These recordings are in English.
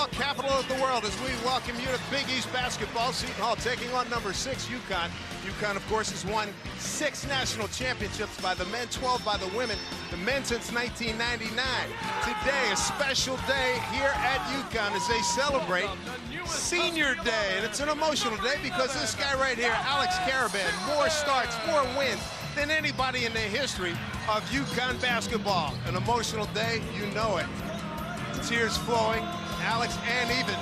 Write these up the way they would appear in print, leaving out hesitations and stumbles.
capital of the world, as we welcome you to Big East basketball. Seton Hall taking on number 6, UConn. UConn, of course, has won 6 national championships by the men, 12 by the women. The men since 1999. Today, a special day here at UConn as they celebrate Senior Day. And it's an emotional day because this guy right here, Alex Caravan, more starts, more wins than anybody in the history of UConn basketball. An emotional day, you know it. Tears flowing. Alex and even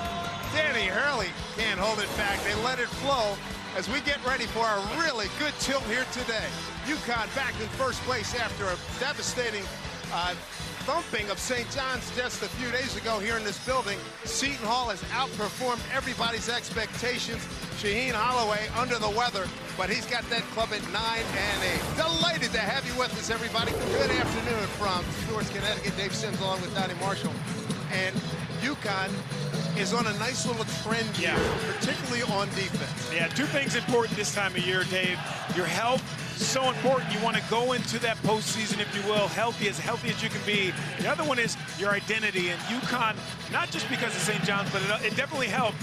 Danny Hurley can't hold it back. They let it flow as we get ready for a really good tilt here today. UConn back in first place after a devastating thumping of St. John's just a few days ago here in this building. Seton Hall has outperformed everybody's expectations. Shaheen Holloway under the weather, but he's got that club at 9-8. Delighted to have you with us, everybody. Good afternoon from Stewart's, Connecticut. Dave Sims along with Donnie Marshall. And UConn is on a nice little trend here, particularly on defense. Yeah, 2 things important this time of year, Dave. Your health, so important. You want to go into that postseason, if you will, healthy as you can be. The other one is your identity. And UConn, not just because of St. John's, but it definitely helped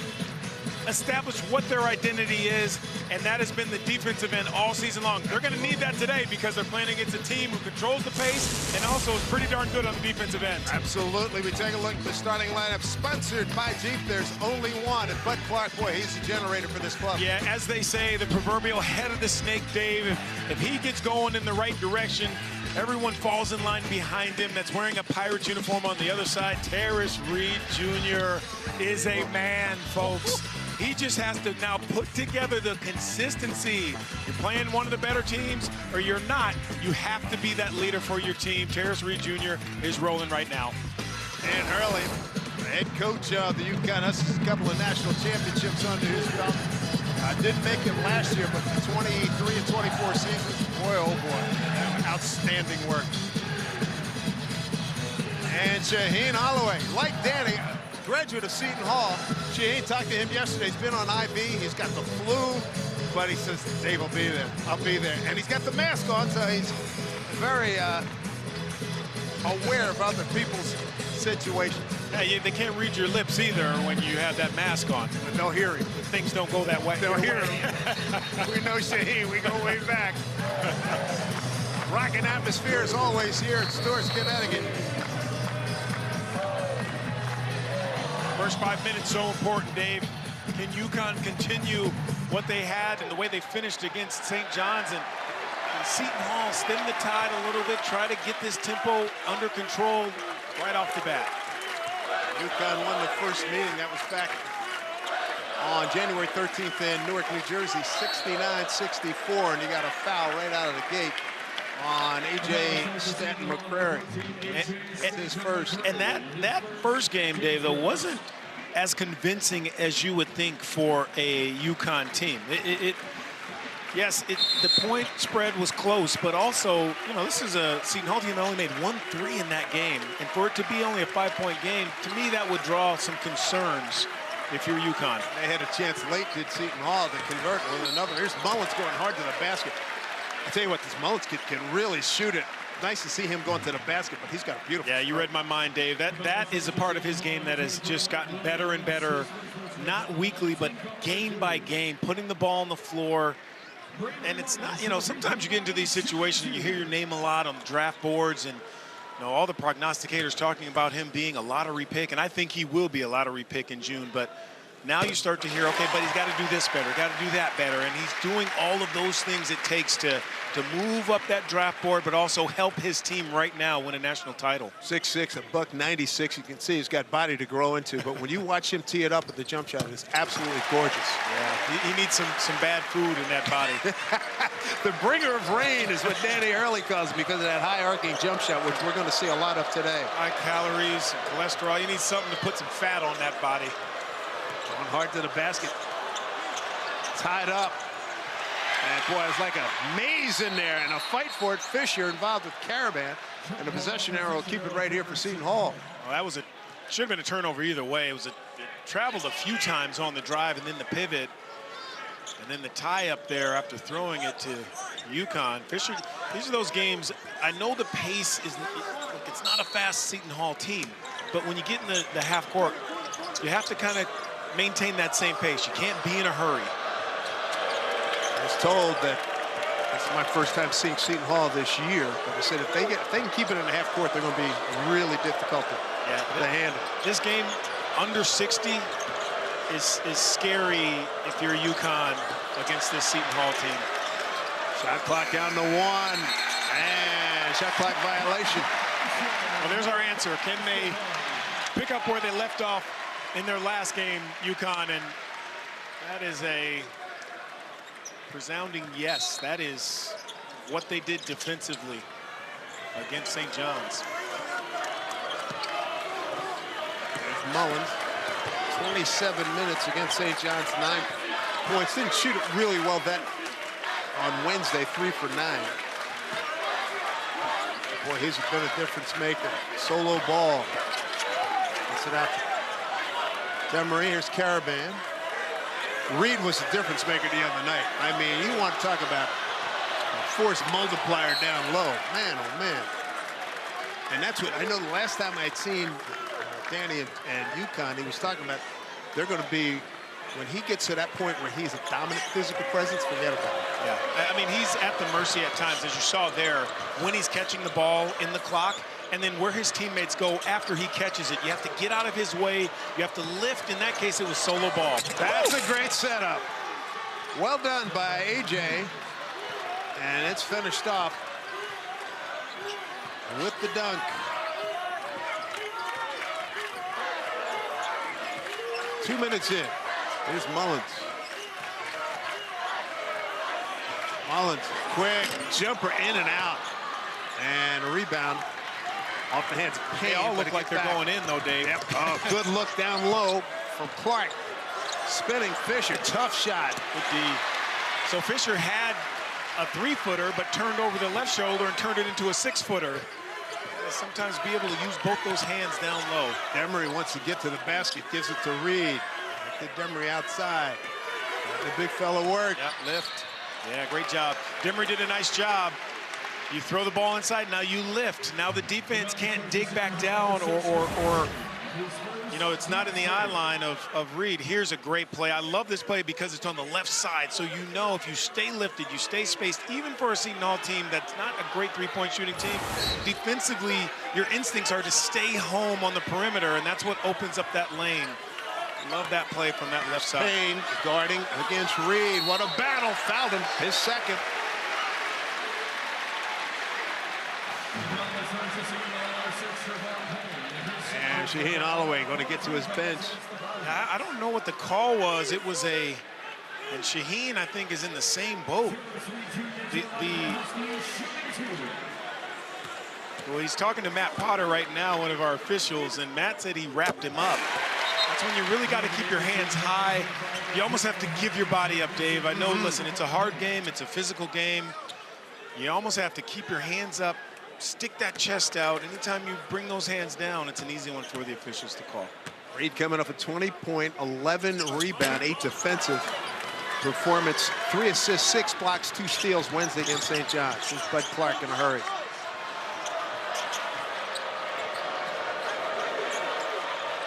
establish what their identity is, and that has been the defensive end all season long. They're going to need that today because they're playing against a team who controls the pace and also is pretty darn good on the defensive end. Absolutely. We take a look at the starting lineup, sponsored by Jeep. There's only one, and Bud Clark, boy, he's the generator for this club. Yeah, as they say, the proverbial head of the snake, Dave. If he gets going in the right direction, everyone falls in line behind him. That's wearing a Pirates uniform on the other side. Terrace Reed Jr. is a man, folks. He just has to now put together the consistency. You're playing one of the better teams or you're not. You have to be that leader for your team. Terrace Reed Jr. is rolling right now. And Hurley, the head coach of the UConn Huskies, a couple of national championships under his belt. Didn't make it last year, but the 23 and 24 seasons, boy, oh boy, outstanding work. And Shaheen Holloway, like Danny, graduate of Seton Hall. Shaheen, talked to him yesterday. He's been on IV. He's got the flu, but he says, Dave will be there. I'll be there. And he's got the mask on, so he's very aware of other people's situations. Yeah, they can't read your lips either when you have that mask on. But no hearing. Things don't go that way. No hearing. We know Shaheen. We go way back. Rocking atmosphere as always here at Stewart's, Connecticut. First 5 minutes so important, Dave. Can UConn continue what they had and the way they finished against St. John's and Seton Hall stem the tide a little bit, try to get this tempo under control right off the bat? UConn won the first meeting. That was back on January 13th in Newark, New Jersey, 69-64, and you got a foul right out of the gate on A.J. Stanton McCrary. It's his first. And that first game, Dave, though, wasn't as convincing as you would think for a UConn team. Yes, the point spread was close, but also, you know, this is a Seton Hall team that only made 1 3 in that game. And for it to be only a 5-point game, to me, that would draw some concerns if you're UConn. They had a chance late, did Seton Hall, to convert with another. Here's Mullins going hard to the basket. I tell you what, this Mullins kid can really shoot it. Nice to see him going to the basket, but he's got a beautiful. Yeah, you read my mind, Dave. That is a part of his game that has just gotten better and better, not weekly, but game by game, putting the ball on the floor. And it's not, you know, sometimes you get into these situations and you hear your name a lot on the draft boards and, you know, all the prognosticators talking about him being a lottery pick, and I think he will be a lottery pick in June, but now you start to hear, okay, but he's got to do this better, got to do that better, and he's doing all of those things it takes to move up that draft board, but also help his team right now win a national title. 6'6", $196. You can see he's got body to grow into, but when you watch him tee it up with the jump shot, it's absolutely gorgeous. Yeah, he needs some bad food in that body. The bringer of rain is what Danny Hurley calls him because of that high arcing jump shot, which we're going to see a lot of today. High calories, cholesterol. You need something to put some fat on that body. Going hard to the basket. Tied up. And boy, it's like a maze in there and a fight for it. Fisher involved with Caravan. And the possession arrow will keep it right here for Seton Hall. Well, that was should have been a turnover either way. It traveled a few times on the drive and then the pivot. And then the tie up there after throwing it to UConn. Fisher, these are those games, I know the pace is, it's not a fast Seton Hall team, but when you get in the half court, you have to kind of maintain that same pace. You can't be in a hurry. I was told that this is my first time seeing Seton Hall this year, but I said if they can keep it in the half court, they're going to be really difficult to handle. This game under 60 is scary if you're UConn against this Seton Hall team. Shot clock down to 1, and shot clock violation. Well, there's our answer. Can they pick up where they left off in their last game, UConn? And that is a resounding yes. That is what they did defensively against St. John's. There's Mullins. 27 minutes against St. John's, 9 points. Didn't shoot it really well on Wednesday, 3 for 9. Boy, he's been a difference maker. Solo ball. Gets it out to Demery. Here's Caravan. Reed was the difference maker the other night. I mean, you want to talk about a force multiplier down low. Man, oh man. And that's what I know the last time I'd seen Danny and UConn, he was talking about they're going to be, when he gets to that point where he's a dominant physical presence, forget about it. Yeah, I mean, he's at the mercy at times, as you saw there, when he's catching the ball in the clock, and then where his teammates go after he catches it. You have to get out of his way. You have to lift. In that case, it was solo ball. That's a great setup. Well done by AJ. And it's finished off with the dunk. Two minutes in. Here's Mullins. Mullins, quick jumper in and out. And a rebound off the hands of Payne. They all look like they're going in, though, Dave. Yep. Oh, good look down low from Clark. Spinning Fisher, tough shot. With D. So Fisher had a 3-footer, but turned over the left shoulder and turned it into a 6-footer. Sometimes be able to use both those hands down low. Demery wants to get to the basket, gives it to Reed. Get Demery outside. The big fella work. Yep, lift. Yeah, great job. Demery did a nice job. You throw the ball inside, now you lift. Now the defense can't dig back down or you know, it's not in the eye line of Reed. Here's a great play. I love this play because it's on the left side. So you know if you stay lifted, you stay spaced, even for a Seton Hall team that's not a great three-point shooting team, defensively, your instincts are to stay home on the perimeter, and that's what opens up that lane. Love that play from that left side. Payne guarding against Reed. What a battle. Fouled him. His second. And Shaheen Holloway going to get to his bench. I don't know what the call was. It was and Shaheen, I think, is in the same boat. Well, he's talking to Matt Potter right now, one of our officials, and Matt said he wrapped him up. That's when you really got to keep your hands high. You almost have to give your body up, Dave. I know, listen, it's a hard game. It's a physical game. You almost have to keep your hands up, stick that chest out. Anytime you bring those hands down, it's an easy one for the officials to call. Reed coming off a 20-point, 11 rebound, 8 defensive performance, 3 assists, 6 blocks, 2 steals Wednesday against St. John's. Since Bud Clark in a hurry.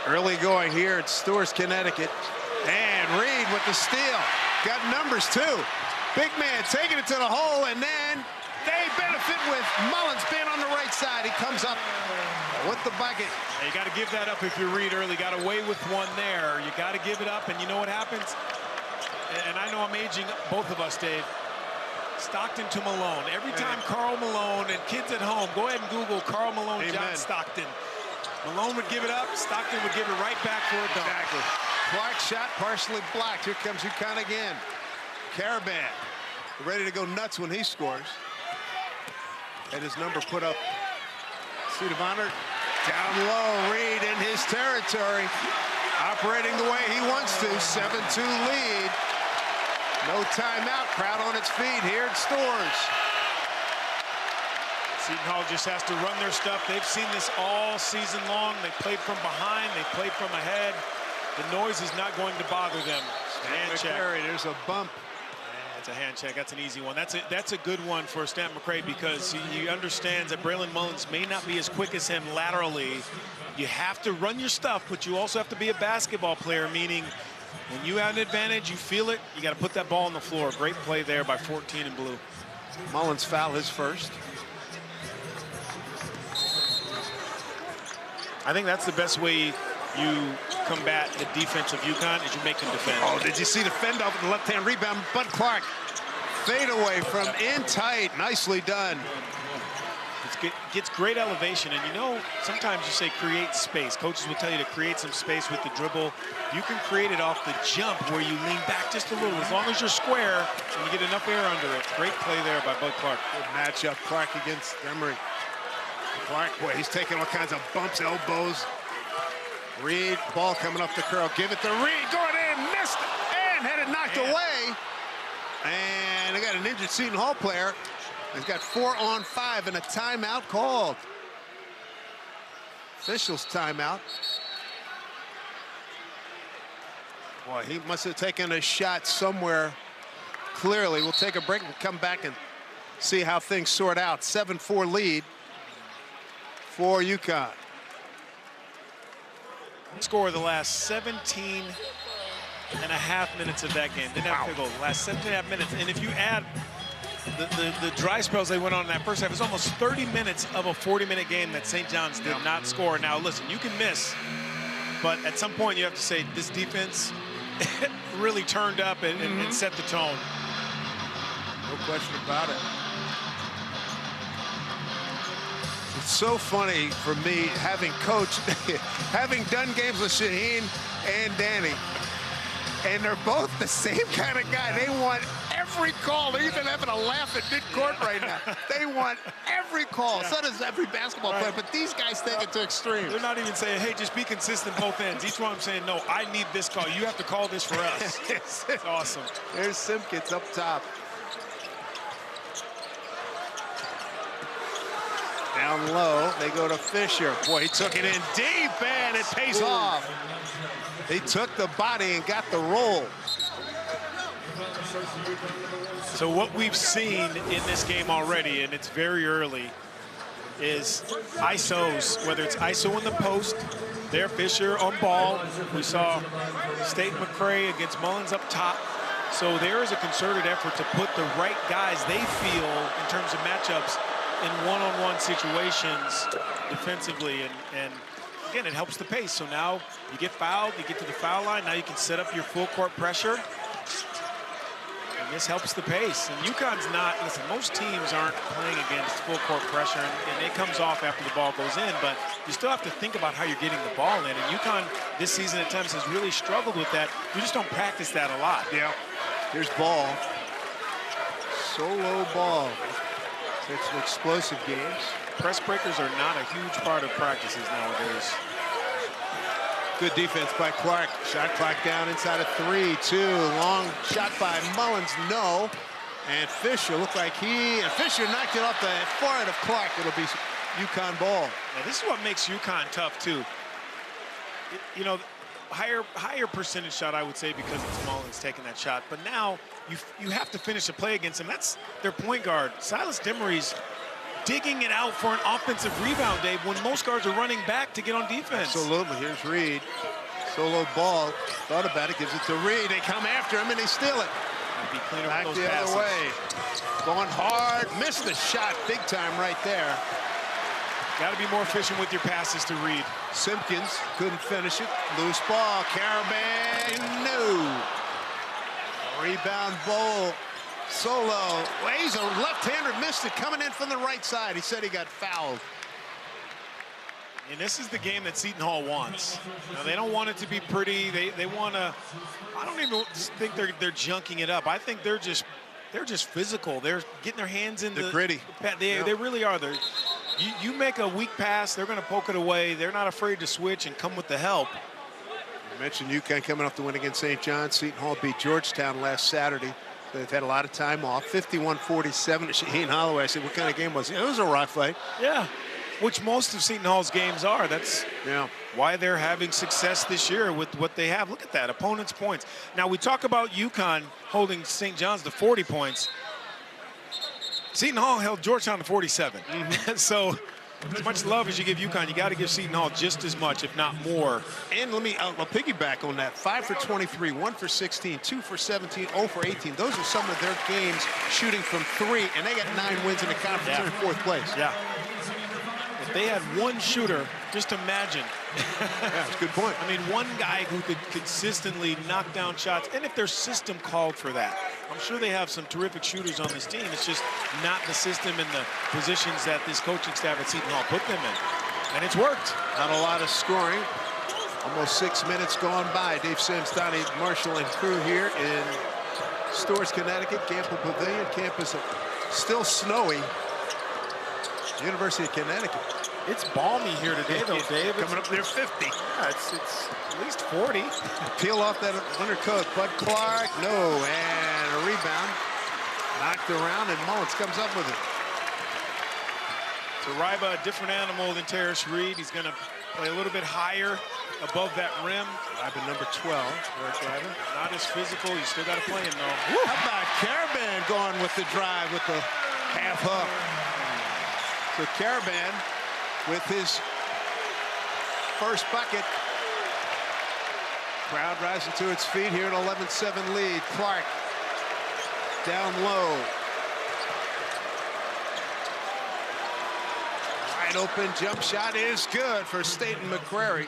Early going here at Stores, Connecticut. And Reed with the steal. Got numbers too. Big man taking it to the hole, and then they benefit with Mullins being on the right side. He comes up with the bucket. You got to give that up if you Reed early. Got away with one there. You got to give it up, and you know what happens? And I know I'm aging both of us, Dave. Stockton to Malone. Every time Karl Malone, and kids at home, go ahead and Google Karl Malone, John Stockton. Malone would give it up, Stockton would give it right back for a dunk. Exactly. Clark shot partially blocked. Here comes UConn again. Caravan ready to go nuts when he scores. Had his number put up. Seat of honor down low. Reed in his territory. Operating the way he wants to. 7-2 lead. No timeout. Crowd on its feet here at Stores. Seton Hall just has to run their stuff. They've seen this all season long. They played from behind. They played from ahead. The noise is not going to bother them. And check. There's a bump. And That's a hand check. That's an easy one. That's a good one for Stanton McCray because he understands that Braylon Mullins may not be as quick as him laterally. You have to run your stuff, but you also have to be a basketball player, meaning when you have an advantage, you feel it, you got to put that ball on the floor. Great play there by 14 in blue. Mullins foul his first. I think that's the best way you combat the defense of UConn is you make them defend. Oh, did you see the fend off with the left-hand rebound? Bud Clark fade away from in tight. Nicely done. Gets great elevation, and you know, sometimes you say create space. Coaches will tell you to create some space with the dribble. You can create it off the jump where you lean back just a little, as long as you're square and you get enough air under it. Great play there by Bud Clark. Good matchup, Clark against Emery. Clark, boy, he's taking all kinds of bumps, elbows. Reed, ball coming up the curl. Give it to Reed, going in, missed it, and had it knocked away. And they got an injured Seton Hall player. He's got 4 on 5 and a timeout called. Officials timeout. Boy, he must have taken a shot somewhere clearly. We'll take a break and come back and see how things sort out. 7-4 lead for UConn. Score the last 17 and a half minutes of that game. Didn't have to go. Last 17 and a half minutes. And if you add the dry spells they went on in that first half, it's almost 30 minutes of a 40-minute game that St. John's did not score. Now, listen, you can miss, but at some point you have to say this defense really turned up and set the tone. No question about it. It's so funny for me, having coached, having done games with Shaheen and Danny, and they're both the same kind of guy. They want every call. They're even having a laugh at midcourt right now. They want every call. So does every basketball player, but these guys take it to extremes. They're not even saying, hey, just be consistent both ends. Each one of them saying, no, I need this call. You have to call this for us. It's awesome. There's Simpkins up top. Down low, they go to Fisher. Boy, he took it in deep, and it pays off. He took the body and got the roll. So what we've seen in this game already, and it's very early, is ISOs, whether it's ISO in the post, there Fisher on ball. We saw Staten McCray against Mullins up top. So there is a concerted effort to put the right guys they feel in terms of matchups in one-on-one situations defensively, and again, it helps the pace. So now you get fouled, you get to the foul line, now you can set up your full court pressure, and this helps the pace. And UConn's not, listen, most teams aren't playing against full court pressure, and it comes off after the ball goes in, but you still have to think about how you're getting the ball in, and UConn this season at times has really struggled with that. You just don't practice that a lot. Yeah. Here's Ball. Solo Ball. It's explosive games. Press breakers are not a huge part of practices nowadays. Good defense by Clark. Shot clock down inside of 3-2. Long shot by Mullins, no. And Fisher looked like Fisher knocked it off the forehead of Clark. It'll be UConn ball. Now, this is what makes UConn tough too. You know, higher percentage shot, I would say, because it's Mullins taking that shot. But now you have to finish a play against him. That's their point guard. Silas Demery's digging it out for an offensive rebound, Dave, when most guards are running back to get on defense. Absolutely. Here's Reed. Solo Ball. Thought about it. Gives it to Reed. They come after him and they steal it. Be cleaner back with those the passes. other way. Going hard. Missed the shot big time right there. Got to be more efficient with your passes to Reed. Simpkins couldn't finish it. Loose ball. Caravan, no. Rebound Bowl. Solo. Well, he's a left-hander, missed it coming in from the right side. He said he got fouled. And this is the game that Seton Hall wants. Now, they don't want it to be pretty. They want to. I don't even think they're junking it up. I think they're just physical. They're getting their hands in the gritty. They really are. You make a weak pass, they're going to poke it away. They're not afraid to switch and come with the help. You mentioned UConn coming off the win against St. John's. Seton Hall beat Georgetown last Saturday. So they've had a lot of time off. 51-47 to Shaheen Holloway. I said, what kind of game was it? It was a rock fight. Yeah. which most of Seton Hall's games are. That's why they're having success this year with what they have. Look at that, opponent's points. Now, we talk about UConn holding St. John's to 40 points. Seton Hall held Georgetown to 47. So as much love as you give UConn, you got to give Seton Hall just as much, if not more. And I'll piggyback on that. 5 for 23, 1 for 16, 2 for 17, 0 for 18. Those are some of their games shooting from 3, and they got 9 wins in the conference. They're in 4th place. Yeah. If they had one shooter, just imagine. That's a good point. I mean, one guy who could consistently knock down shots, and if their system called for that. I'm sure they have some terrific shooters on this team. It's just not the system and the positions that this coaching staff at Seton Hall put them in. And it's worked. Not a lot of scoring. Almost 6 minutes gone by. Dave Sims, Donnie Marshall, and crew here in Storrs, Connecticut. Campbell Pavilion. Campus still snowy. University of Connecticut. It's balmy here today, though, Dave. Coming up near 50. Yeah, it's at least 40. Peel off that winter coat. Bud Clark, no, and a rebound. Knocked around, and Mullins comes up with it. So Ryba, a different animal than Terrace Reed. He's going to play a little bit higher above that rim. Ryba, number 12. Ryba. Not as physical. You still got to play him, though. Woo. How about Caravan going with the drive with the half hook? So Caravan with his first bucket. Crowd rising to its feet here, an 11-7 lead. Clark down low. Wide open jump shot is good for Seton McCrary.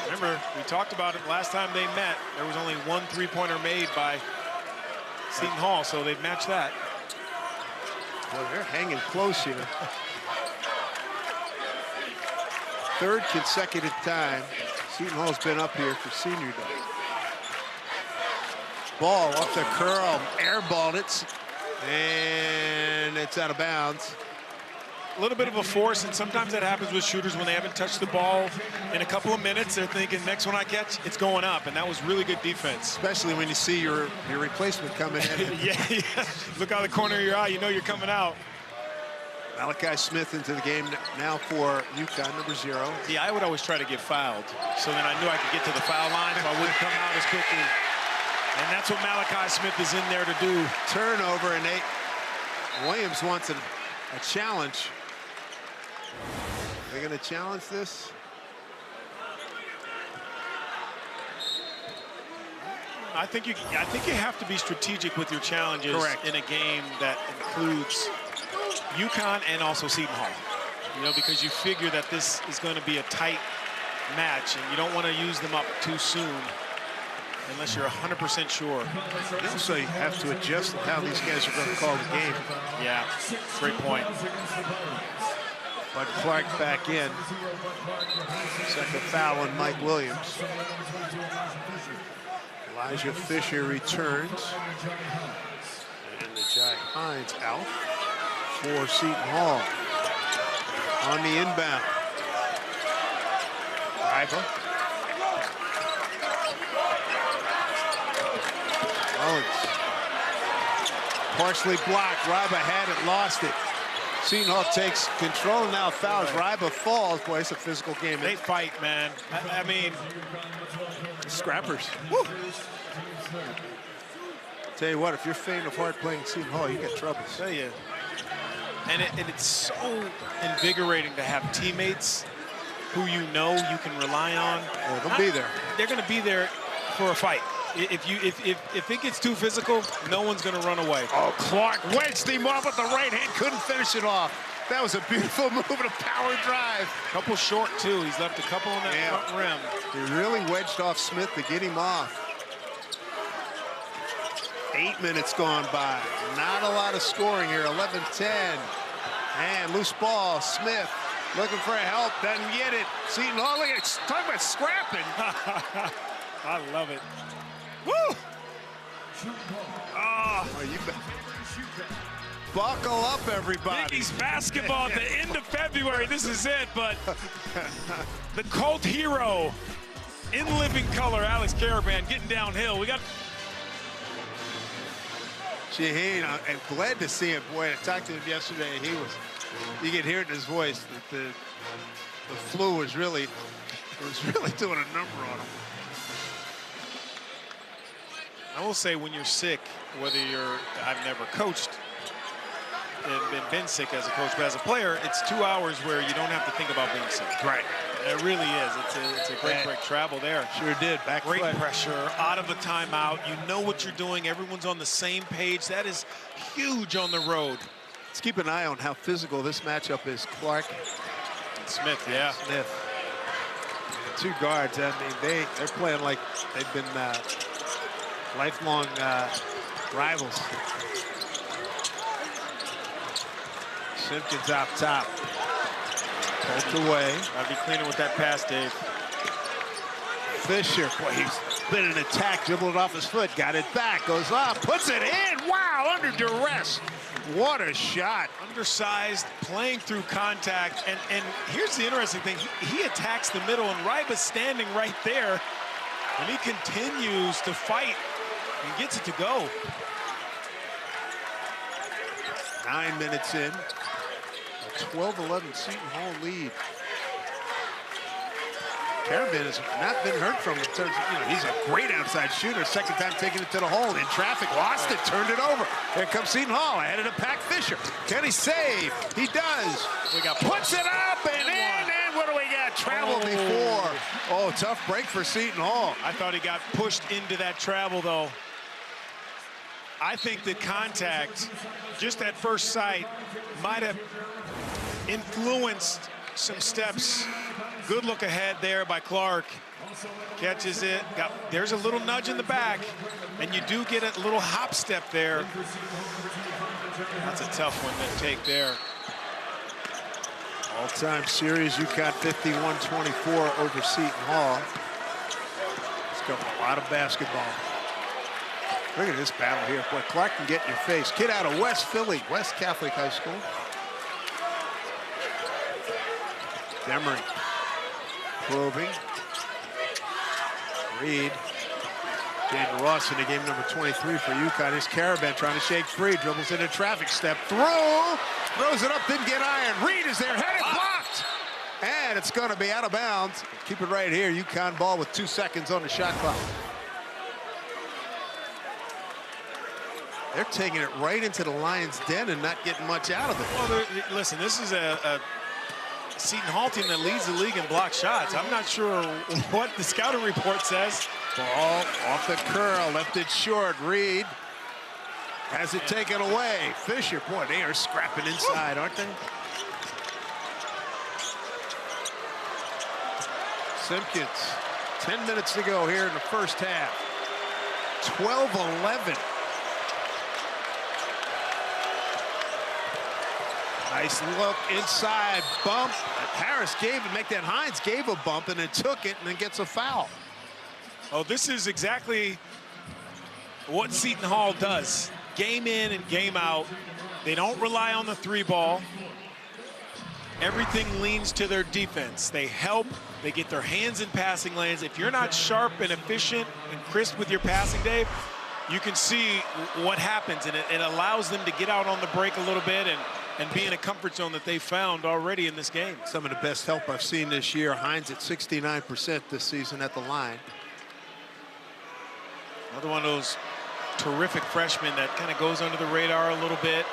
Remember, we talked about it last time they met. There was only one three-pointer made by Seton Hall, so they've matched that. Well, they're hanging close here. Third consecutive time Seton Hall's been up here for senior day. Ball off the curl, airballed it, and it's out of bounds. A little bit of a force, and sometimes that happens with shooters when they haven't touched the ball in a couple of minutes. They're thinking, next one I catch, it's going up, and that was really good defense. Especially when you see your replacement coming in. yeah. Look out the corner of your eye, you know you're coming out. Malachi Smith into the game now for UConn, number 0. Yeah, I would always try to get fouled, so then I knew I could get to the foul line, so I wouldn't come out as quickly. And that's what Malachi Smith is in there to do. Turnover, and Williams wants a challenge. Are they going to challenge this? I think you have to be strategic with your challenges. Correct. In a game that includes UConn and also Seton Hall. You know, because you figure that this is going to be a tight match, and you don't want to use them up too soon unless you're 100% sure. You also have to adjust how these guys are going to call the game. Yeah, great point. But Clark back in. Second foul on Mike Williams. Elijah Fisher returns. And Jai Hines out for Seton Hall. On the inbound. Ryba. Mullins. Partially blocked. Ryba had it, lost it. Seton Hall takes control, now fouls. Ryba falls. Boy, it's a physical game. They fight, man. I mean, scrappers. Woo. Tell you what, if you're faint of heart playing Seton Hall, you got trouble. Tell you. And it's so invigorating to have teammates who you know you can rely on. Oh, they'll be there. They're going to be there for a fight. If it gets too physical, no one's going to run away. Oh, Clark wedged him off with the right hand, couldn't finish it off. That was a beautiful move and a power drive. Couple short, too. He's left a couple on that front rim. He really wedged off Smith to get him off. 8 minutes gone by. Not a lot of scoring here. 11-10. And loose ball. Smith looking for help. Doesn't get it. Seton Hall, look at it. Talking about scrapping. I love it. Woo! Oh, you bet. Buckle up, everybody. Big East basketball at the end of February. This is it, but the cult hero in living color, Alex Caravan, getting downhill. We got... Shaheen, I'm glad to see him. Boy, I talked to him yesterday, and he was You can hear it in his voice that the flu was really doing a number on him. I will say, when you're sick, whether I've never coached and been sick as a coach, but as a player, it's 2 hours where you don't have to think about being sick. Right. And it really is. It's a great travel there. Sure did. Back great foot. pressure, out of a timeout. You know what you're doing. Everyone's on the same page. That is huge on the road. Let's keep an eye on how physical this matchup is. Clark and Smith, yeah. Smith. The 2 guards, I mean, they're playing like they've been lifelong rivals. Simpkins up top. Pulled away. Gotta be cleaner with that pass, Dave. Fisher, boy, he's been an attack, dribbled off his foot, got it back, goes up, puts it in. Wow, under duress. What a shot. Undersized, playing through contact. And here's the interesting thing. He attacks the middle, and Ryba's standing right there. And he continues to fight and gets it to go. 9 minutes in. A 12-11 Seton Hall lead. Caravan has not been heard from in terms of, he's a great outside shooter. Second time taking it to the hole. In traffic, lost it, turned it over. Here comes Seton Hall, ahead of the pack. Fisher. Can he save? He does. Puts it up and in, and what do we got? Travel before. Oh, tough break for Seton Hall. I thought he got pushed into that travel, though. I think the contact, just at first sight, might have influenced some steps. Good look ahead there by Clark. Catches it. There's a little nudge in the back, and you do get a little hop step there. That's a tough one to take there. All-time series, UConn 51-24 over Seton Hall. Let's go a lot of basketball. Look at this battle here. Boy, Clark can get in your face. Kid out of West Philly, West Catholic High School. Demery. Probing. Reed. Jaden Ross in the game number 23 for UConn. His Caravan trying to shake free. Dribbles into traffic. Step through. Throws it up. Didn't get iron. Reed is there. Headed blocked. And it's going to be out of bounds. Keep it right here. UConn ball with 2 seconds on the shot clock. They're taking it right into the Lions' den and not getting much out of it. Well, listen, this is a Seton Hall team that leads the league in block shots. I'm not sure what the scouting report says. Ball off the curl, left it short. Reed has it taken away. Fisher, boy, they are scrapping inside, aren't they? Simpkins, 10 minutes to go here in the first half. 12-11. Nice look inside, bump. Harris Hines gave a bump and then took it and then gets a foul. Oh, this is exactly what Seton Hall does. Game in and game out. They don't rely on the 3-ball. Everything leans to their defense. They help, they get their hands in passing lanes. If you're not sharp and efficient and crisp with your passing, Dave, you can see what happens, and it allows them to get out on the break a little bit and be in a comfort zone that they found already in this game. Some of the best help I've seen this year. Hines at 69% this season at the line. Another one of those terrific freshmen that kind of goes under the radar a little bit.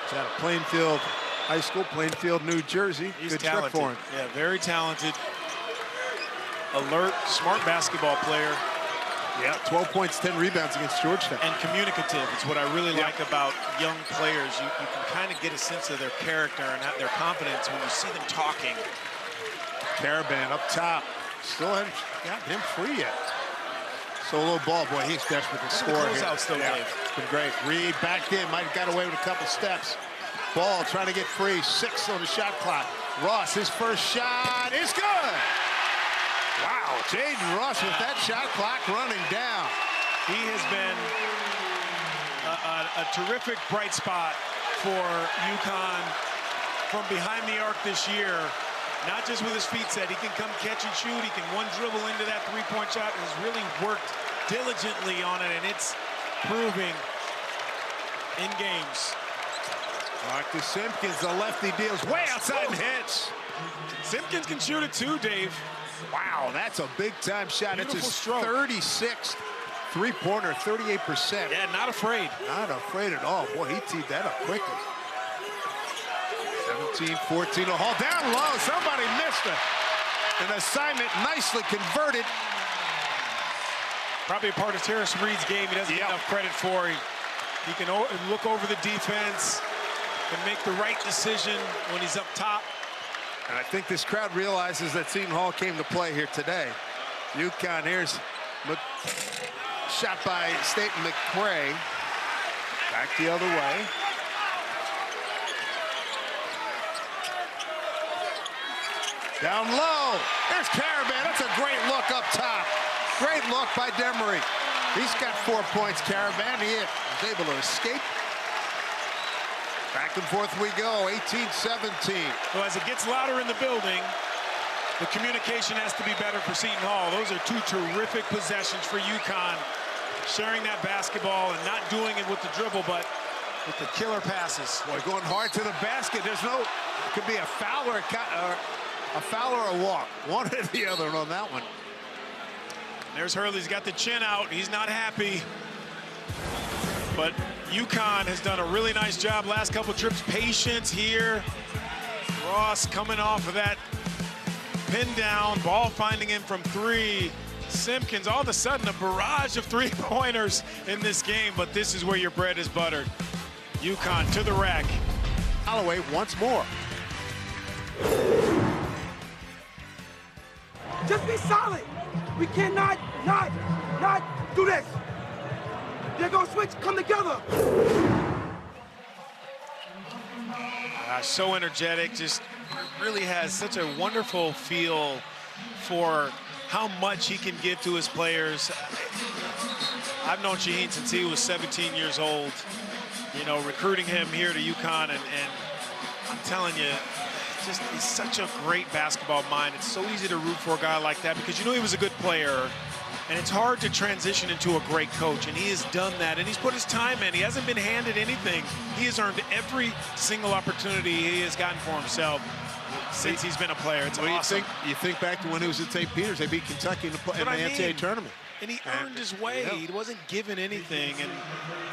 He's out of Plainfield High School, Plainfield, New Jersey. He's good talented. trick for him. Yeah, very talented. Alert, smart basketball player. Yeah, 12 points, 10 rebounds against Georgetown. And communicative is what I really like about young players. You can kind of get a sense of their character and their confidence when you see them talking. Caravan up top. Still haven't got him free yet. Solo ball, boy, he's desperate to score here. Still, Dave. It's been great. Reed back in, might have got away with a couple steps. Ball trying to get free, 6 on the shot clock. Ross, his first shot is good. Wow, Jaden Ross with that shot clock running down. He has been a terrific bright spot for UConn from behind the arc this year. Not just with his feet set, he can come catch and shoot. He can one dribble into that 3-point shot and has really worked diligently on it, and it's proving in games. Marcus Simpkins, the lefty, deals way outside and hits. Simpkins can shoot it too, Dave. Wow, that's a big-time shot. Beautiful It's his stroke. 36th three-pointer, 38%. Yeah, not afraid. Not afraid at all. Boy, he teed that up quickly. 17-14, a haul down low. Somebody missed an assignment, nicely converted. Probably a part of Terrence Reed's game he doesn't get enough credit for. He can look over the defense and make the right decision when he's up top. And I think this crowd realizes that Seton Hall came to play here today. UConn, here's shot by Seton McCray. Back the other way. Down low. There's Caravan. That's a great look up top. Great look by Demery. He's got 4 points, Caravan. He was able to escape. Back and forth we go, 18-17. Well, as it gets louder in the building, the communication has to be better for Seton Hall. Those are two terrific possessions for UConn. Sharing that basketball and not doing it with the dribble, but with the killer passes. Boy, going hard to the basket. There's no, it could be a foul or a foul or a walk. One or the other on that one. There's Hurley. He's got the chin out. He's not happy. But UConn has done a really nice job last couple trips. Patience here. Ross coming off of that pin down. Ball finding him from three. Simpkins, all of a sudden, a barrage of three-pointers in this game. But this is where your bread is buttered. UConn to the rack. Holloway once more. Just be solid. We cannot not do this. They're gonna switch, come together. So energetic, just really has such a wonderful feel for how much he can give to his players. I've known Shaheen since he was 17 years old, you know, recruiting him here to UConn, and I'm telling you, just he's such a great basketball mind. It's so easy to root for a guy like that because you know he was a good player, and it's hard to transition into a great coach, and he has done that, and he's put his time in. He hasn't been handed anything. He has earned every single opportunity he has gotten for himself since he's been a player. It's awesome. You think back to when he was at St. Peter's, they beat Kentucky in the NCAA tournament. And he earned his way. He wasn't given anything, and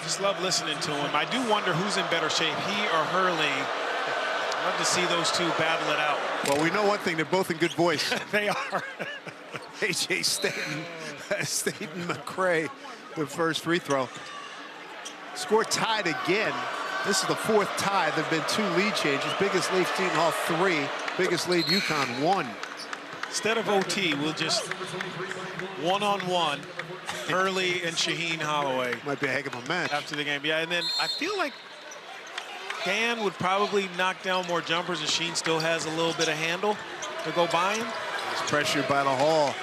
just love listening to him. I do wonder who's in better shape, he or Hurley. I'd love to see those two battle it out. Well, we know one thing, they're both in good voice. They are. A.J. Seton McCray, the first free throw. Score tied again. This is the fourth tie. There have been two lead changes. Biggest lead, Seton Hall 3. Biggest lead, UConn 1. Instead of OT, we'll just one-on-one, Hurley and Shaheen Holloway. Might be a heck of a match. After the game, yeah, and then I feel like Dan would probably knock down more jumpers, and Sheen still has a little bit of handle to go by him. He's pressured by the Hall.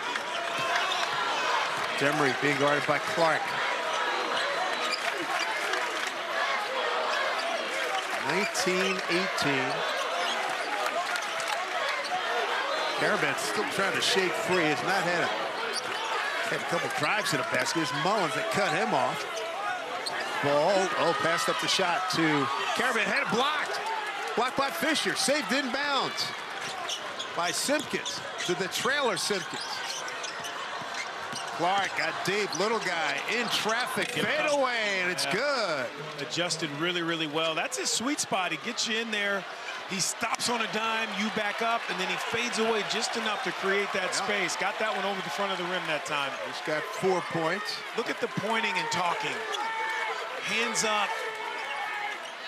Demery being guarded by Clark. 19-18. Caravan's still trying to shake free. Has not had a couple drives to the basket. It's Mullins that cut him off. Ball, passed up the shot to Caravan. Had it blocked. Blocked by Fisher. Saved inbounds by Simpkins to the trailer Simpkins. Clark got deep, little guy in traffic, fade away, and it's good. Adjusted really, really well. That's his sweet spot. He gets you in there. He stops on a dime, you back up, and then he fades away just enough to create that space. Got that one over the front of the rim that time. He's got 4 points. Look at the pointing and talking. Hands up.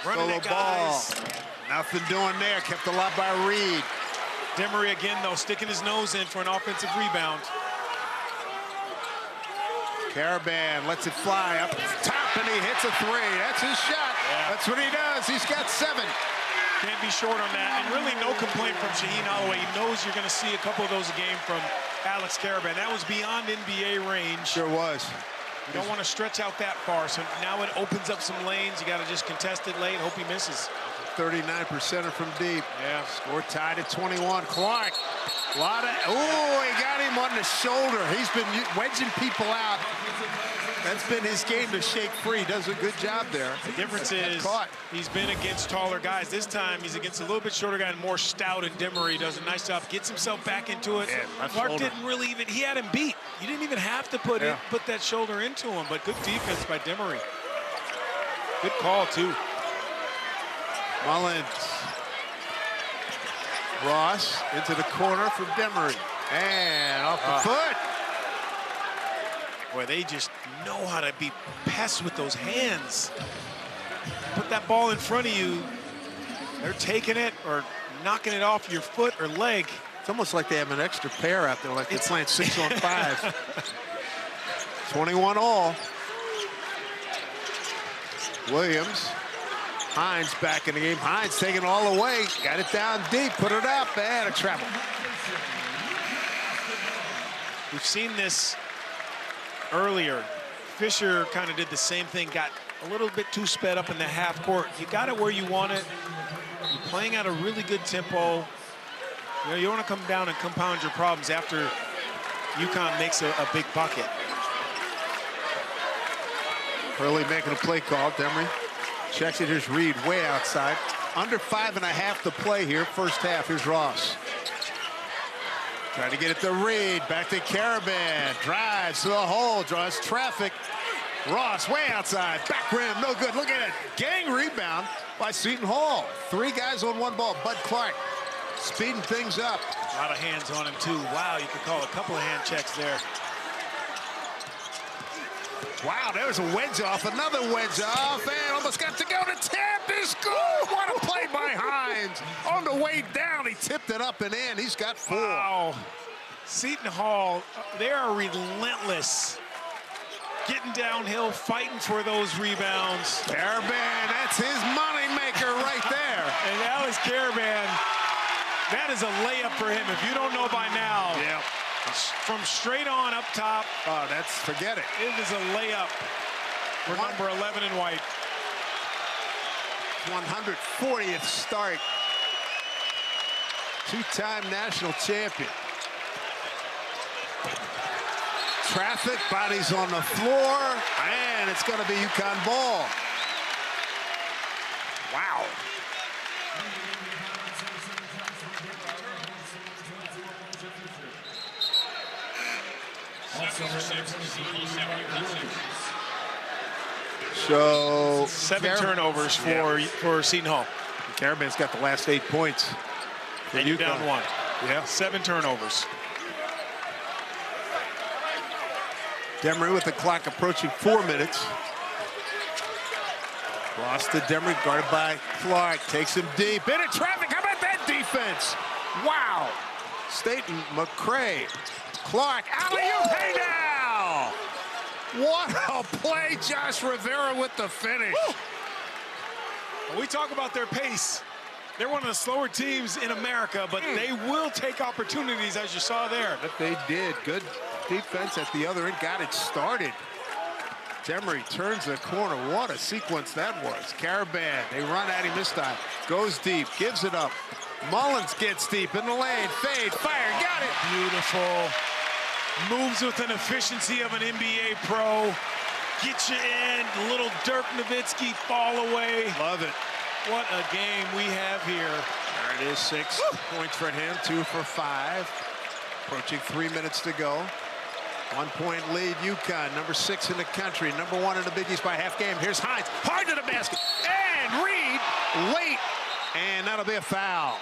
Running at guys. Ball. Nothing doing there. Kept alive by Reed. Demery again, though, sticking his nose in for an offensive rebound. Caravan lets it fly up top, and he hits a three. That's his shot. Yeah. That's what he does. He's got 7. Can't be short on that. And really no complaint from Shaheen Holloway. He knows you're going to see a couple of those a game from Alex Caravan. That was beyond NBA range. Sure was. You don't want to stretch out that far, so now it opens up some lanes. You got to just contest it late. Hope he misses. 39%er from deep. Yeah. Score tied at 21. Clark. A lot of, he got him on the shoulder. He's been wedging people out. That's been his game to shake free. Does a good job there. The difference is he's been against taller guys. This time he's against a little bit shorter guy and more stout, and Demery does a nice job, gets himself back into it. Yeah, Clark didn't really even, he had him beat. You didn't even have to put that shoulder into him, but good defense by Demery. Good call, too. Mullins. Ross into the corner for Demery. And off the foot. Boy, they just know how to be pests with those hands. Put that ball in front of you, they're taking it or knocking it off your foot or leg. It's almost like they have an extra pair out there, like they're playing 6-on-5. 21 all. Williams. Hines back in the game. Hines taking it all away. Got it down deep, put it up, and a travel. We've seen this earlier. Fisher kind of did the same thing, got a little bit too sped up in the half court. You got it where you want it. You're playing at a really good tempo. You know, you want to come down and compound your problems after UConn makes a big bucket. Hurley making a play call. Demery checks it. Here's Reed way outside. Under 5.5 to play here, first half. Here's Ross. Trying to get it to Reed. Back to Caravan. Drives to the hole. Draws traffic. Ross way outside. Back rim. No good. Look at it. Gang rebound by Seton Hall. 3 guys on 1 ball. Bud Clark speeding things up. A lot of hands on him, too. Wow, you could call a couple of hand checks there. Wow, there's a wedge off. Another wedge off. And almost got to go to tap. This goal. What a play by Hines. On the way down, he tipped it up and in. He's got 4. Wow. Seton Hall, they are relentless. Getting downhill, fighting for those rebounds. Caravan, that's his money maker right there. And Alex Caravan, that is a layup for him. If you don't know by now, from straight on up top. Oh, forget it. It is a layup for number 11 in white. 140th start. 2-time national champion. Traffic, bodies on the floor, and it's going to be UConn ball. Wow. So 7 turnovers for Seton Hall. Caravan's got the last 8 points. And you down 1. Yeah. 7 turnovers. Demery with the clock approaching 4 minutes. Cross to Demery, guarded by Clark. Takes him deep. Into traffic. How about that defense? Wow. Seton, McCray, Clark. Alley-oop. Hey now! What a play. Josh Rivera with the finish. When we talk about their pace, they're one of the slower teams in America, but they will take opportunities, as you saw there. But they did. Good defense at the other end. Got it started. Demery turns the corner. What a sequence that was. Caravan, they run at him this time. Goes deep, gives it up. Mullins gets deep in the lane. Fade, fire, got it. Beautiful. Moves with an efficiency of an NBA pro. Get you in. Little Dirk Nowitzki fall away. Love it. What a game we have here. There it is, 6 points for him, 2 for 5. Approaching 3 minutes to go. 1-point lead, UConn, number 6 in the country, number 1 in the Big East by half game. Here's Hines, hard to the basket, and Reed late, and that'll be a foul.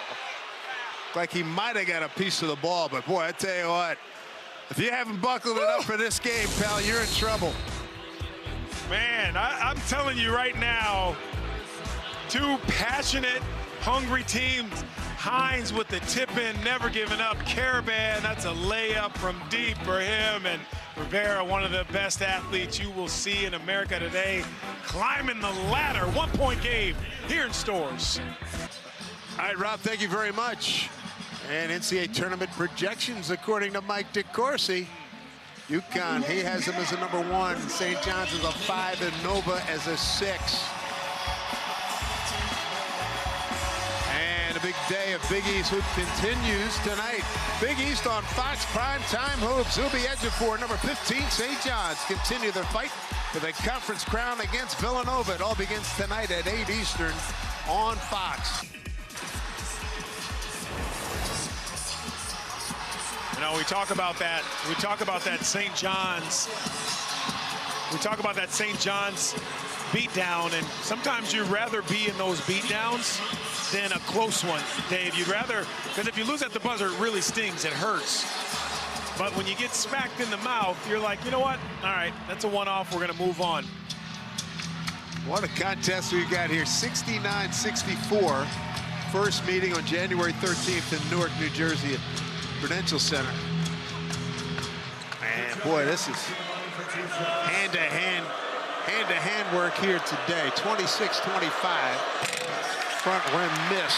Like he might have got a piece of the ball, but boy, I tell you what, if you haven't buckled it up for this game, pal, you're in trouble. Man, I'm telling you right now, 2 passionate, hungry teams. Hines with the tip-in, never giving up. Caravan, that's a layup from deep for him. And Rivera, one of the best athletes you will see in America today, climbing the ladder. 1-point game here in Stores. All right, Rob, thank you very much. And NCAA tournament projections, according to Mike DeCourcy. UConn, he has them as a number 1. St. John's as a 5, and Nova as a 6. A big day of Big East Hoop continues tonight. Big East on Fox Prime Time Hoops. Who'll be edging for number 15, St. John's. Continue their fight for the conference crown against Villanova. It all begins tonight at 8 Eastern on Fox. You know, we talk about that St. John's. We talk about that St. John's beatdown, and sometimes you'd rather be in those beatdowns than a close one, Dave. You'd rather, because if you lose at the buzzer, it really stings, it hurts. But when you get smacked in the mouth, you're like, you know what? All right, that's a one-off. We're going to move on. What a contest we got here, 69-64. First meeting on January 13th in Newark, New Jersey at Prudential Center. And boy, this is hand-to-hand work here today. 26-25. Front rim miss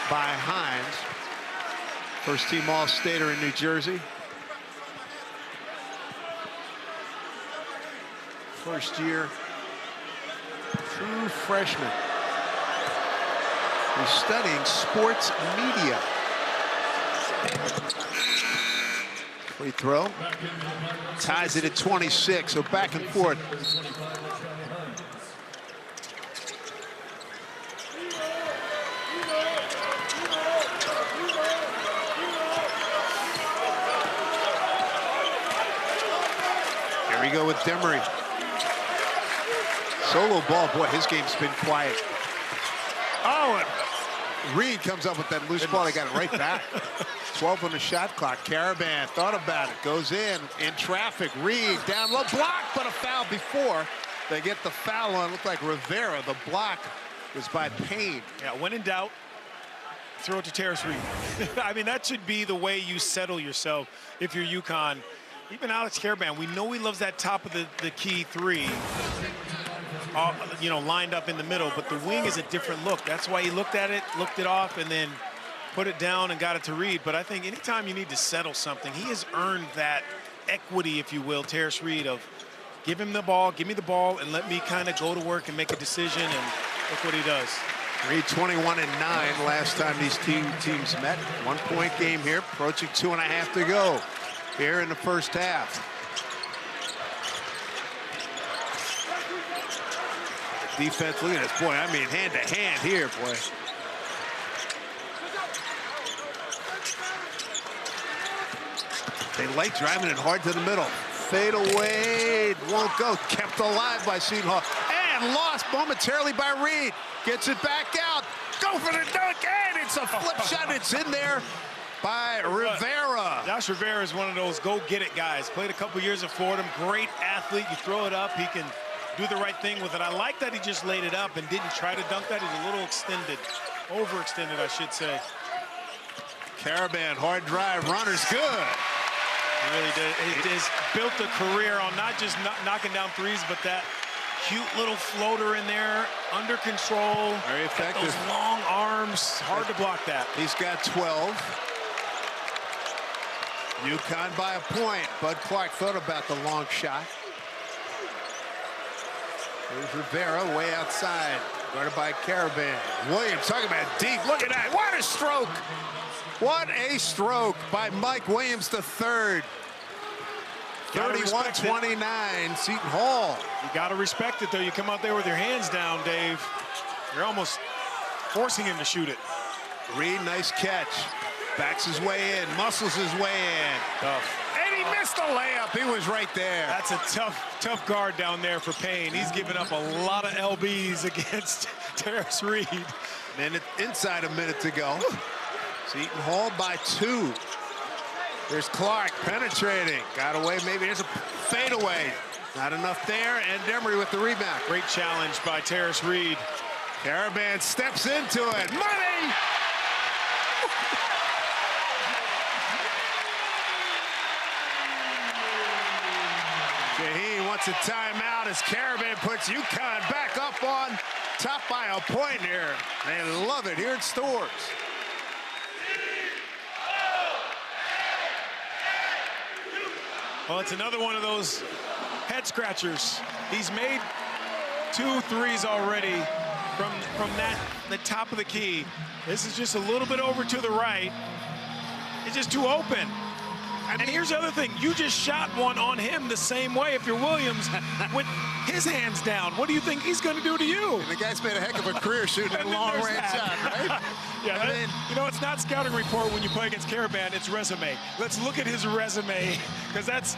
by Hines. First team All-Stater in New Jersey. First year, true freshman. He's studying sports media. Free throw. Ties it at 26, so back and forth. Here we go with Demery. Solo ball, boy, his game's been quiet. Oh, and Reed comes up with that loose ball. They got it right back. 12 on the shot clock. Caravan thought about it. Goes in traffic. Reed down low. Block, but a foul before they get the foul on. Looked like Rivera. The block was by Payne. Yeah, when in doubt, throw it to Terrace Reed. I mean, that should be the way you settle yourself if you're UConn. Even Alex Caravan, we know he loves that top of the key three. You know, lined up in the middle, but the wing is a different look. That's why he looked at it, looked it off, and then put it down and got it to Reed. But I think anytime you need to settle something, he has earned that equity, if you will, Terrace Reed, of give him the ball, give me the ball, and let me kind of go to work and make a decision, and look what he does. Reed 21-9 last time these teams met. 1-point game here, approaching 2.5 to go here in the first half. Defense, look at this, boy. I mean, hand-to-hand here, boy. They like driving it hard to the middle. Fade away, won't go. Kept alive by Seton Hall. And lost momentarily by Reed. Gets it back out. Go for the dunk, and it's a flip shot. It's in there by Rivera. Josh Rivera is one of those go-get-it guys. Played a couple years at Fordham. Great athlete. You throw it up, he can do the right thing with it. I like that he just laid it up and didn't try to dunk that. He's a little extended, overextended, I should say. Caravan, hard drive, runner's good. He really did. He has built a career on not just knocking down threes, but that cute little floater in there, under control. Very effective. Those long arms, hard to block that. He's got 12. UConn by a point. Bud Clark thought about the long shot. There's Rivera way outside, guarded by Caravan. Williams talking about deep. Look at that. What a stroke. What a stroke by Mike Williams III. 31-29, Seton Hall. You got to respect it, though. You come out there with your hands down, Dave. You're almost forcing him to shoot it. Reed, nice catch. Backs his way in, muscles his way in. Tough. And he missed the layup. He was right there. That's a tough guard down there for Payne. He's given up a lot of LBs against Terrace Reed. Inside a minute to go. Seton Hall by 2. There's Clark penetrating. Got away, maybe there's a fadeaway. Not enough there, and Demery with the rebound. Great challenge by Terrace Reed. Caravan steps into it. Money! Shaheen wants a timeout as Caravan puts UConn back up on top by a point here. They love it here at Stores. Well, it's another one of those head scratchers. He's made 2 threes already from the top of the key. This is just a little bit over to the right. It's just too open. And here's the other thing. You just shot one on him the same way if you're Williams with his hands down. What do you think he's going to do to you? And the guy's made a heck of a career shooting a long-range shot, right? Yeah, you know, it's not scouting report when you play against Caravan. It's resume. Let's look at his resume, because that's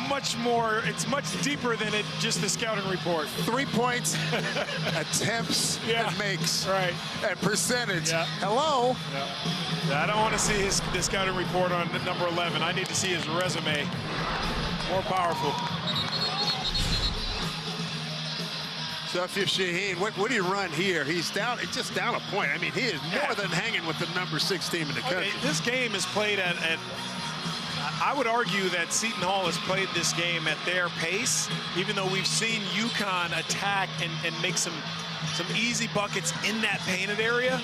much more, it's much deeper than just the scouting report. 3 points, attempts, and makes, right, and percentage. Yeah. Hello. Yeah. I don't want to see the scouting report on number 11. I need to see his resume. More powerful. So if you're Shaheen, what do you run here? He's just down a point. I mean, he is more than hanging with the number 6 team in the country. This game is played at I would argue that Seton Hall has played this game at their pace, even though we've seen UConn attack and make some easy buckets in that painted area.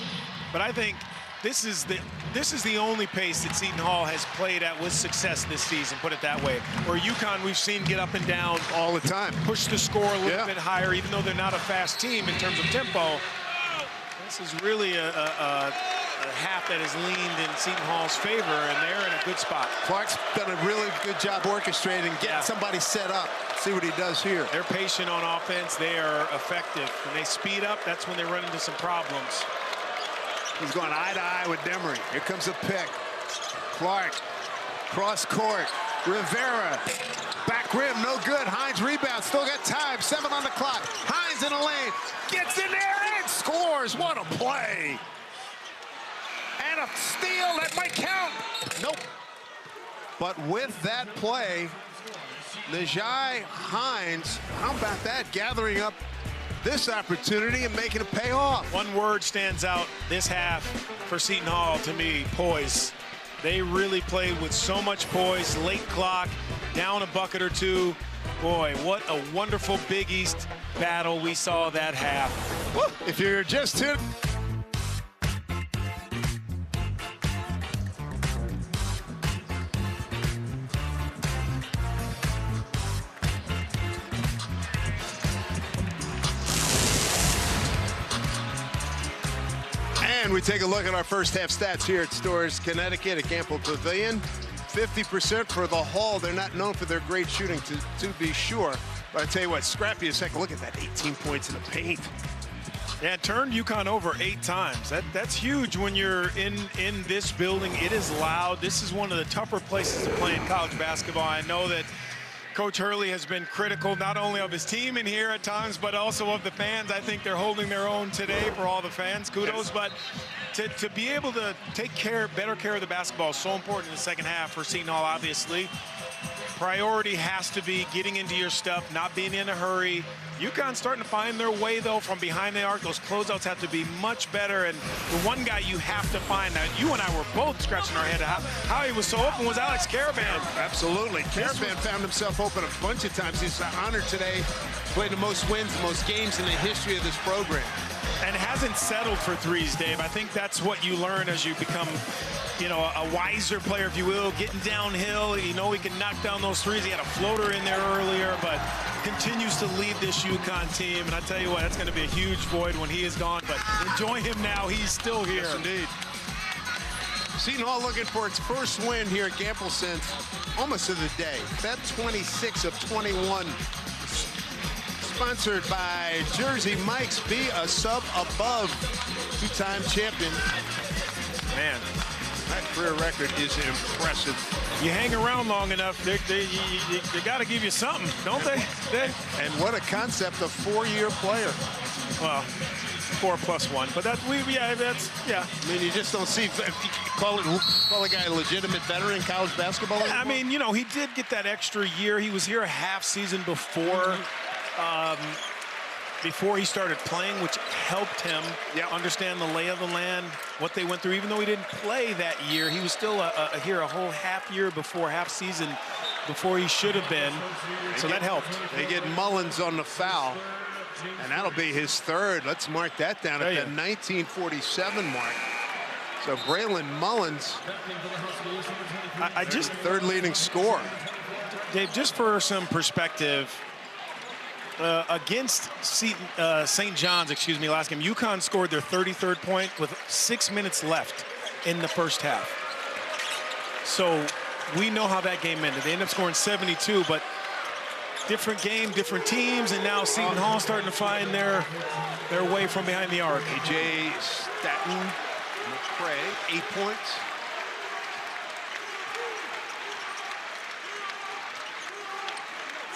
But I think this is the only pace that Seton Hall has played at with success this season, put it that way. Where UConn we've seen get up and down all the time, push the score a little bit higher, even though they're not a fast team in terms of tempo. This is really a half that has leaned in Seton Hall's favor, and they're in a good spot. Clark's done a really good job orchestrating, getting somebody set up. See what he does here. They're patient on offense. They are effective. When they speed up, that's when they run into some problems. He's going eye to eye with Demery. Here comes a pick. Clark, cross court. Rivera, back rim, no good. Hines rebounds, still got time. 7 on the clock. Hines in the lane, gets in there and scores. What a play. And a steal that might count. Nope. But with that play, Najai Hines, how about that? Gathering up this opportunity and making it pay off. One word stands out this half for Seton Hall to me: poise. They really played with so much poise. Late clock, down a bucket or two. Boy, what a wonderful Big East battle we saw that half. Woo. If you're just here. And we take a look at our first half stats here at Storrs, Connecticut at Gamble Pavilion. 50% for the Hall. They're not known for their great shooting, to be sure. But I tell you what, scrappy as heck. Look at that, 18 points in the paint. Yeah, turned UConn over 8 times. That's huge when you're in this building. It is loud. This is one of the tougher places to play in college basketball. I know that Coach Hurley has been critical not only of his team in here at times, but also of the fans. I think they're holding their own today for all the fans. Kudos. But to be able to take better care of the basketball is so important in the second half for Seton Hall, obviously. Priority has to be getting into your stuff, not being in a hurry. UConn's starting to find their way, though, from behind the arc. Those closeouts have to be much better. And the one guy you have to find, now, you and I were both scratching our head how he was so open was Alex Caravan. Absolutely. Caravan found himself open a bunch of times. He's honored today. Played the most wins, the most games in the history of this program. And hasn't settled for threes, Dave. I think that's what you learn as you become, you know, a wiser player, if you will, getting downhill. You know he can knock down those threes. He had a floater in there earlier, but continues to lead this UConn team. And I tell you what, that's going to be a huge void when he is gone. But enjoy him now. He's still here. Yes, indeed. Seton Hall looking for its first win here at Gamble since almost to the day. Bet 26 of 21. Sponsored by Jersey Mike's. Be a sub above. 2-time champion. Man, that career record is impressive. You hang around long enough, they got to give you something, don't they? And what a concept, a 4-year player. Well, 4+1, but that's yeah. I mean, you just don't see. Call a guy a legitimate veteran in college basketball anymore? I mean, you know, he did get that extra year. He was here a half season before. Before he started playing, which helped him understand the lay of the land, what they went through. Even though he didn't play that year, he was still here a whole half season before he should have been. So that helped. They get Mullins on the foul, and that'll be his third. Let's mark that down at the 1947 mark. So Braylon Mullins, I just third leading scorer. Dave, just for some perspective. Against St. John's, last game, UConn scored their 33rd point with 6 minutes left in the first half. So we know how that game ended. They ended up scoring 72, but different game, different teams, and now Seton Hall starting to find their way from behind the arc. A.J. Seton, McCray, 8 points.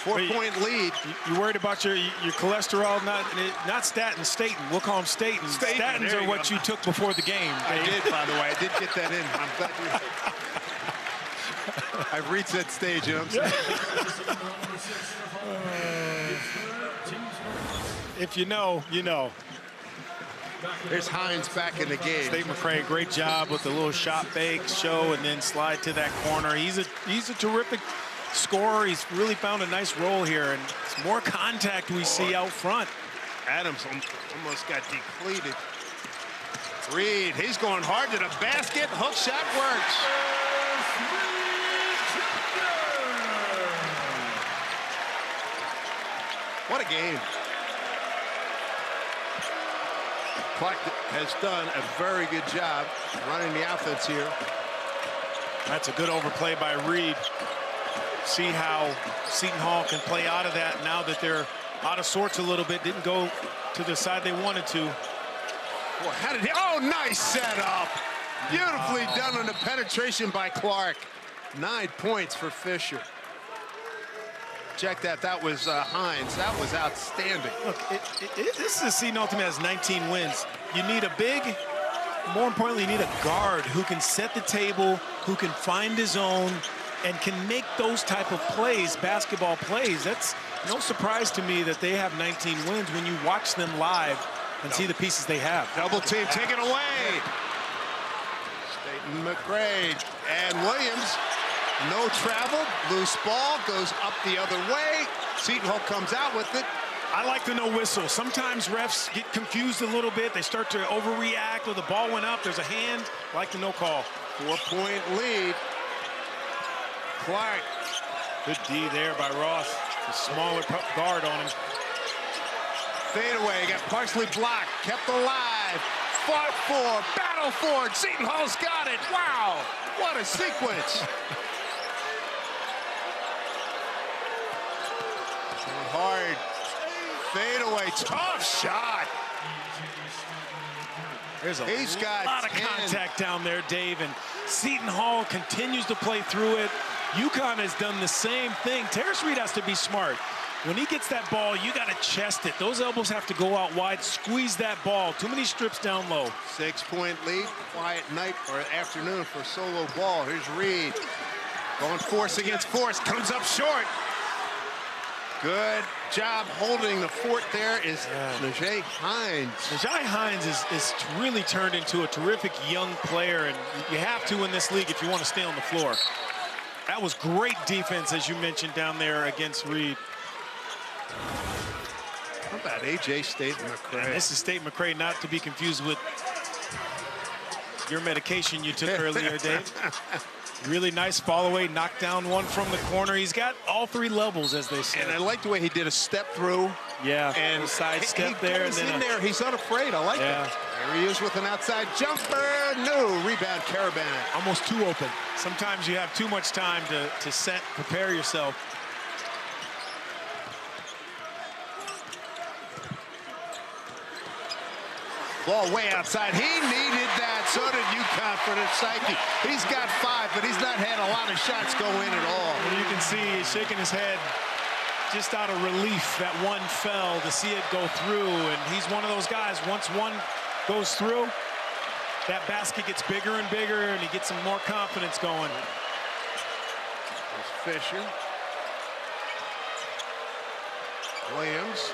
Four-point lead. You worried about your cholesterol? Not statin, Staten. We'll call them Staten. Statins are what you took before the game. I did, by the way. I did get that in. I'm glad you. I've reached that stage, you know what I'm saying? If you know, you know. There's Hines back in the game. State McCray, great job with the little shot fake, show, and then slide to that corner. He's a terrific scorer. He's really found a nice role here, and it's more contact we see out front. Adams almost got depleted. Reed, he's going hard to the basket. Hook shot works. What a game. Clark has done a very good job running the offense here. That's a good overplay by Reed. See how Seton Hall can play out of that now that they're out of sorts a little bit. Didn't go to the side they wanted to. Boy, how did he? Oh, nice setup. Beautifully done on the penetration by Clark. 9 points for Fisher. Check that. That was Hines. That was outstanding. Look, this is Seton Hall team that has 19 wins. You need a big, more importantly, you need a guard who can set the table, who can find his own, and can make those type of plays, basketball plays. That's no surprise to me that they have 19 wins when you watch them live and see the pieces they have. Double team taken away. Staten McCray and Williams. No travel, loose ball, goes up the other way. Seton Hall comes out with it. I like the no whistle. Sometimes refs get confused a little bit. They start to overreact, or the ball went up, there's a hand. I like the no call. 4-point lead. Clark. Good D there by Ross. The smaller guard on him. Fade away, got partially blocked, kept alive. Fought for, battle for it. Seton Hall's got it. Wow, what a sequence. Hard fade away, tough shot. There's a He's got lot of 10. contact down there, Dave, and Seton Hall continues to play through it. UConn has done the same thing. Terrace Reed has to be smart. When he gets that ball, you got to chest it. Those elbows have to go out wide, squeeze that ball. Too many strips down low. 6-point lead, quiet night or afternoon for solo ball. Here's Reed, going force against force, comes up short. Good job holding the fort there is Najee Hines. Najee Hines is really turned into a terrific young player, and you have to in this league if you want to stay on the floor. That was great defense, as you mentioned, down there against Reed. How about A.J. Staten McCray? And this is Staten McCray, not to be confused with your medication you took earlier, Dave. Really nice follow away, knocked down one from the corner. He's got all three levels, as they say. And I like the way he did a step through. Yeah, and side step there. He's and then in there. He's unafraid. I like that. There he is with an outside jumper. No rebound, Caravan. Almost too open. Sometimes you have too much time to set, prepare yourself. Ball way outside. He needed that. So did UConn for the psyche. He's got 5, but he's not had a lot of shots go in at all. And you can see he's shaking his head just out of relief that one fell to see it go through. And he's one of those guys, once one goes through, that basket gets bigger and bigger, and he gets some more confidence going. There's Fisher. Williams.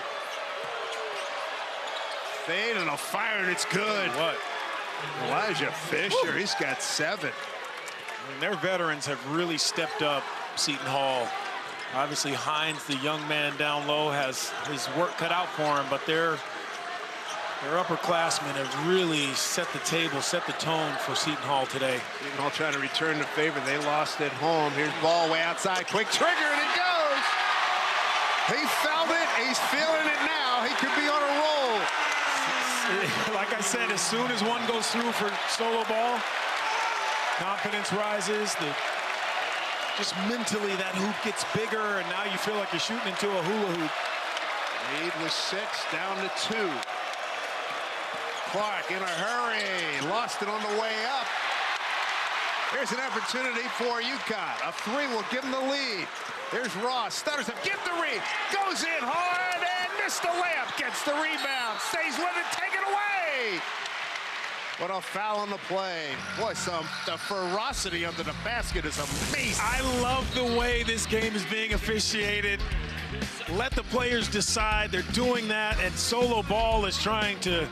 Fade and a fire, and it's good. What? Elijah Fisher, he's got 7. I mean, their veterans have really stepped up Seton Hall. Obviously, Hines, the young man down low, has his work cut out for him, but their upperclassmen have really set the table, set the tone for Seton Hall today. Seton Hall trying to return the favor. They lost at home. Here's ball way outside. Quick trigger, and it goes. He felt it. He's feeling it now. He could be on a roll. Like I said, as soon as one goes through for solo ball, confidence rises. The just mentally that hoop gets bigger, and now you feel like you're shooting into a hula hoop. Lead was 6, down to 2. Clark in a hurry, lost it on the way up. Here's an opportunity for UConn. A 3 will give them the lead. Here's Ross, stutters up, get the read, goes in hard and missed the layup, gets the rebound, stays with it, take it away. What a foul on the play. Boy, the ferocity under the basket is amazing. I love the way this game is being officiated. Let the players decide. They're doing that, and Solo Ball is trying to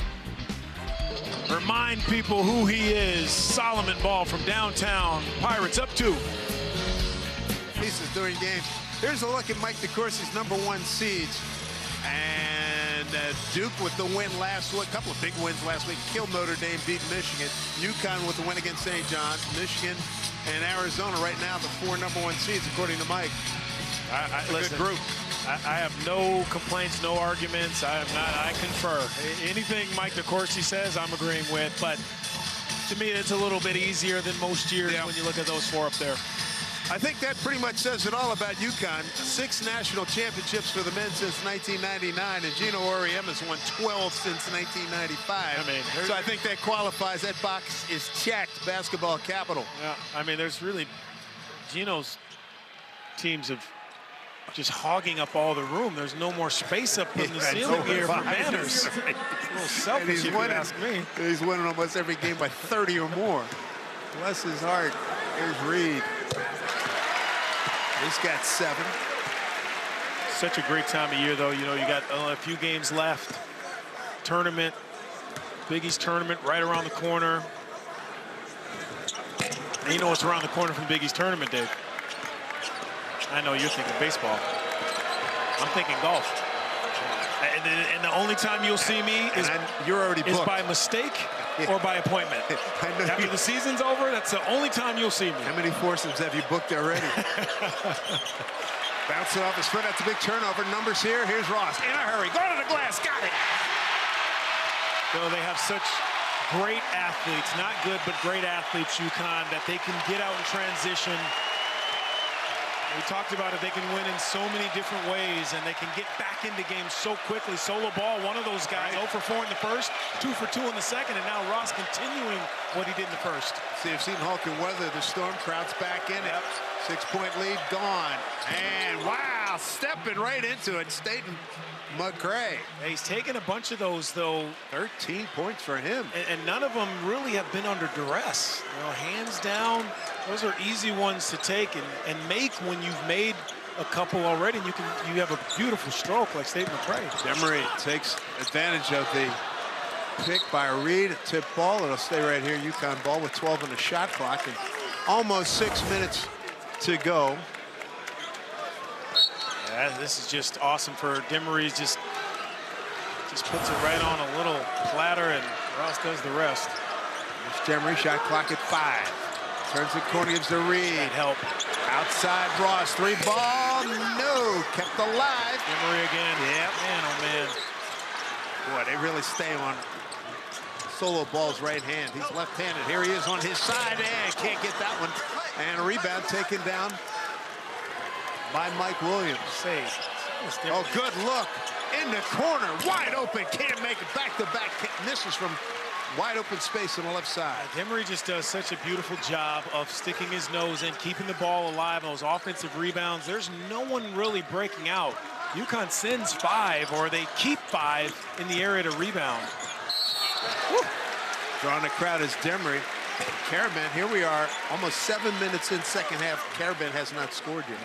remind people who he is. Solomon Ball from downtown. Pirates up 2. Pieces during games. Here's a look at Mike DeCourcy's #1 seeds. And Duke with the win last week. A couple of big wins last week. Killed Notre Dame, beat Michigan. UConn with the win against St. John's. Michigan and Arizona right now the 4 #1 seeds, according to Mike. Listen, good group. I have no complaints, no arguments. I confer. Anything Mike DeCourcy says, I'm agreeing with. But to me, it's a little bit easier than most years when you look at those 4 up there. I think that pretty much says it all about UConn. 6 national championships for the men since 1999, and Gino Auriemma's won 12 since 1995. I mean, so I think that qualifies. That box is checked. Basketball capital. Yeah, I mean, there's really Gino's teams of just hogging up all the room. There's no more space up in the ceiling here for banners. It's a little selfish, if you ask me. He's winning almost every game by 30 or more. Bless his heart. Here's Reed. He's got 7. Such a great time of year, though. You know, you got a few games left. Tournament, Big East tournament right around the corner. And you know what's around the corner from Big East tournament, Dave? I know you're thinking baseball. I'm thinking golf. And the only time you'll see me is, you're already booked. Is by mistake or by appointment. After the season's over, that's the only time you'll see me. How many foursomes have you booked already? Bounce it off his foot. That's a big turnover. Numbers here. Here's Ross. In a hurry. Go to the glass. Got it. So they have such great athletes. Not good, but great athletes, UConn, that they can get out in transition. We talked about it. They can win in so many different ways, and they can get back into games so quickly. Solo Ball, one of those guys, 0 for 4 in the first, 2 for 2 in the second, and now Ross continuing what he did in the first. See, I've seen Hulk and weather the storm. Crowd's back in it. 6-point lead gone. And wow, stepping right into it, Seton McCray. He's taken a bunch of those, though. 13 points for him. And none of them really have been under duress. You know, hands down, those are easy ones to take and make when you've made a couple already. And you have a beautiful stroke like Seton McCray. Demery takes advantage of the pick by Reed. Tip ball. It'll stay right here. UConn ball with 12 on the shot clock and almost 6 minutes to go. Yeah, this is just awesome for Demery. Just puts it right on a little platter, and Ross does the rest. There's Demery, shot clock at 5. Turns the corner, gives to Reed. That help. Outside Ross, 3 ball, no, kept alive. Demery again. Yep. Man, oh man. Boy, they really stay on Solo Ball's right hand. He's left-handed. Here he is on his side, and can't get that one. And a rebound taken down by Mike Williams. Oh, good look in the corner, wide open, can't make it. Back-to-back misses from wide open space on the left side. Demery just does such a beautiful job of sticking his nose in, keeping the ball alive, those offensive rebounds. There's no one really breaking out. UConn sends 5, or they keep 5 in the area to rebound. Woo. Drawing the crowd is Demery. Caravan, here we are, almost 7 minutes in second half. Caravan has not scored yet.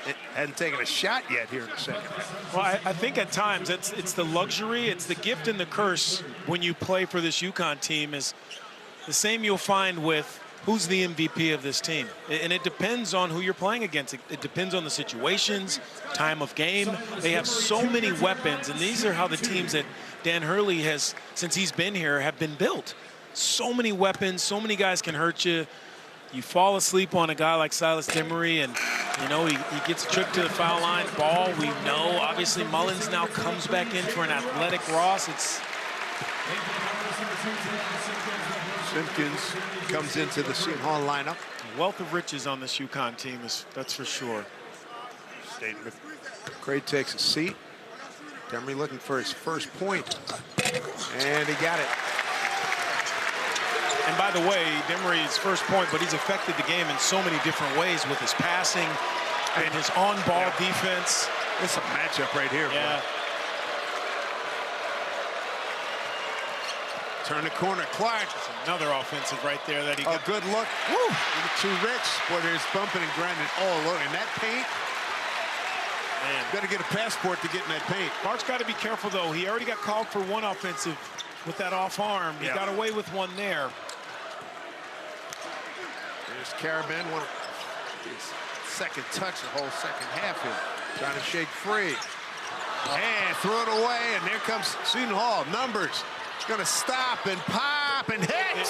It hadn't taken a shot yet here in the second half. Well, I think at times it's the luxury, it's the gift and the curse when you play for this UConn team is the same you'll find with who's the MVP of this team. And it depends on who you're playing against. It depends on the situations, time of game. They have so many weapons, and these are how the teams that Dan Hurley has, since he's been here, have been built. So many weapons, so many guys can hurt you. You fall asleep on a guy like Silas Demery, and you know he gets a trip to the foul line. Ball, we know. Obviously, Mullins now comes back in for an athletic Ross. It's Simpkins comes into the Seton Hall lineup. A wealth of riches on this UConn team, that's for sure. Statement. Craig takes a seat. Demery looking for his first point. And he got it. And by the way, Demery's first point, but he's affected the game in so many different ways with his passing and his on-ball defense. This is a matchup right here. Yeah. Turn the corner, Clark. That's another offensive right there that he got. Good look. Woo! Too rich. Boy, there's bumping and grinding all over. And that paint, Man. got to get a passport to get in that paint. Clark's got to be careful, though. He already got called for one offensive with that off arm. He got away with one there. There's Caravan, one of his second touch the whole second half here. Trying to shake free. And throw it away, and there comes Seton Hall. Numbers. Going to stop and pop and hit.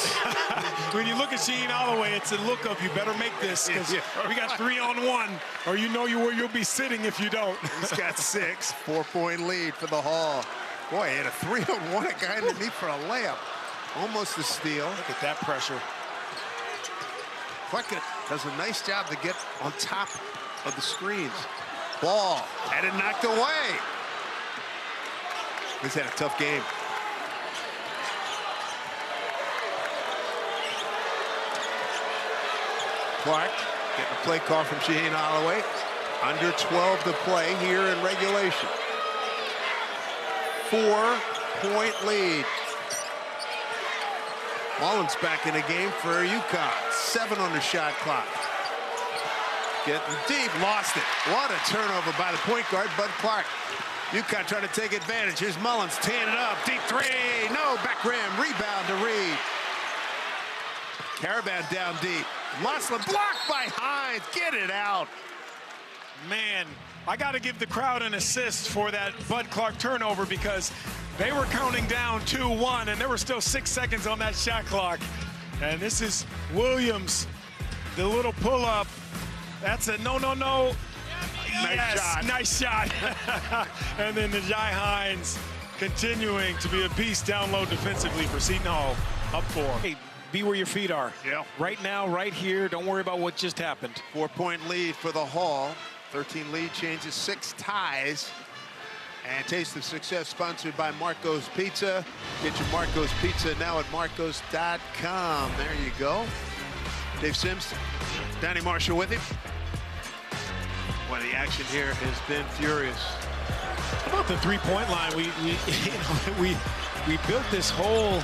When you look at Sheen Holloway, it's a look of you better make this because we got 3-on-1, or you know where you'll be sitting if you don't. He's got 6. 4-point lead for the Hall. Boy, he had a 3-on-1, a guy underneath for a layup. Almost a steal. Look at that pressure. Puckett does a nice job to get on top of the screens. Ball had it knocked away. He's had a tough game. Clark getting a play call from Shaheen Holloway. Under 12 to play here in regulation. 4-point lead. Mullins back in the game for UConn. 7 on the shot clock. Getting deep, lost it. What a turnover by the point guard, Bud Clark. UConn trying to take advantage. Here's Mullins, teeing it up. Deep three. No, back rim. Rebound to Reed. Caravan down deep. Muslim blocked by Hines. Get it out. Man, I got to give the crowd an assist for that Bud Clark turnover because they were counting down 2-1, and there were still 6 seconds on that shot clock. And this is Williams, the little pull-up. That's a no. Nice Yes, nice shot. And then Najai Hines continuing to be a beast down low defensively for Seton Hall. Up 4. Hey, be where your feet are. Yeah. Right now, right here. Don't worry about what just happened. 4-point lead for the Hall. 13 lead changes, 6 ties. And Taste of Success sponsored by Marco's Pizza. Get your Marco's Pizza now at marcos.com. There you go. Dave Sims, Danny Marshall with him. Boy, the action here has been furious. How about the three-point line? We built this whole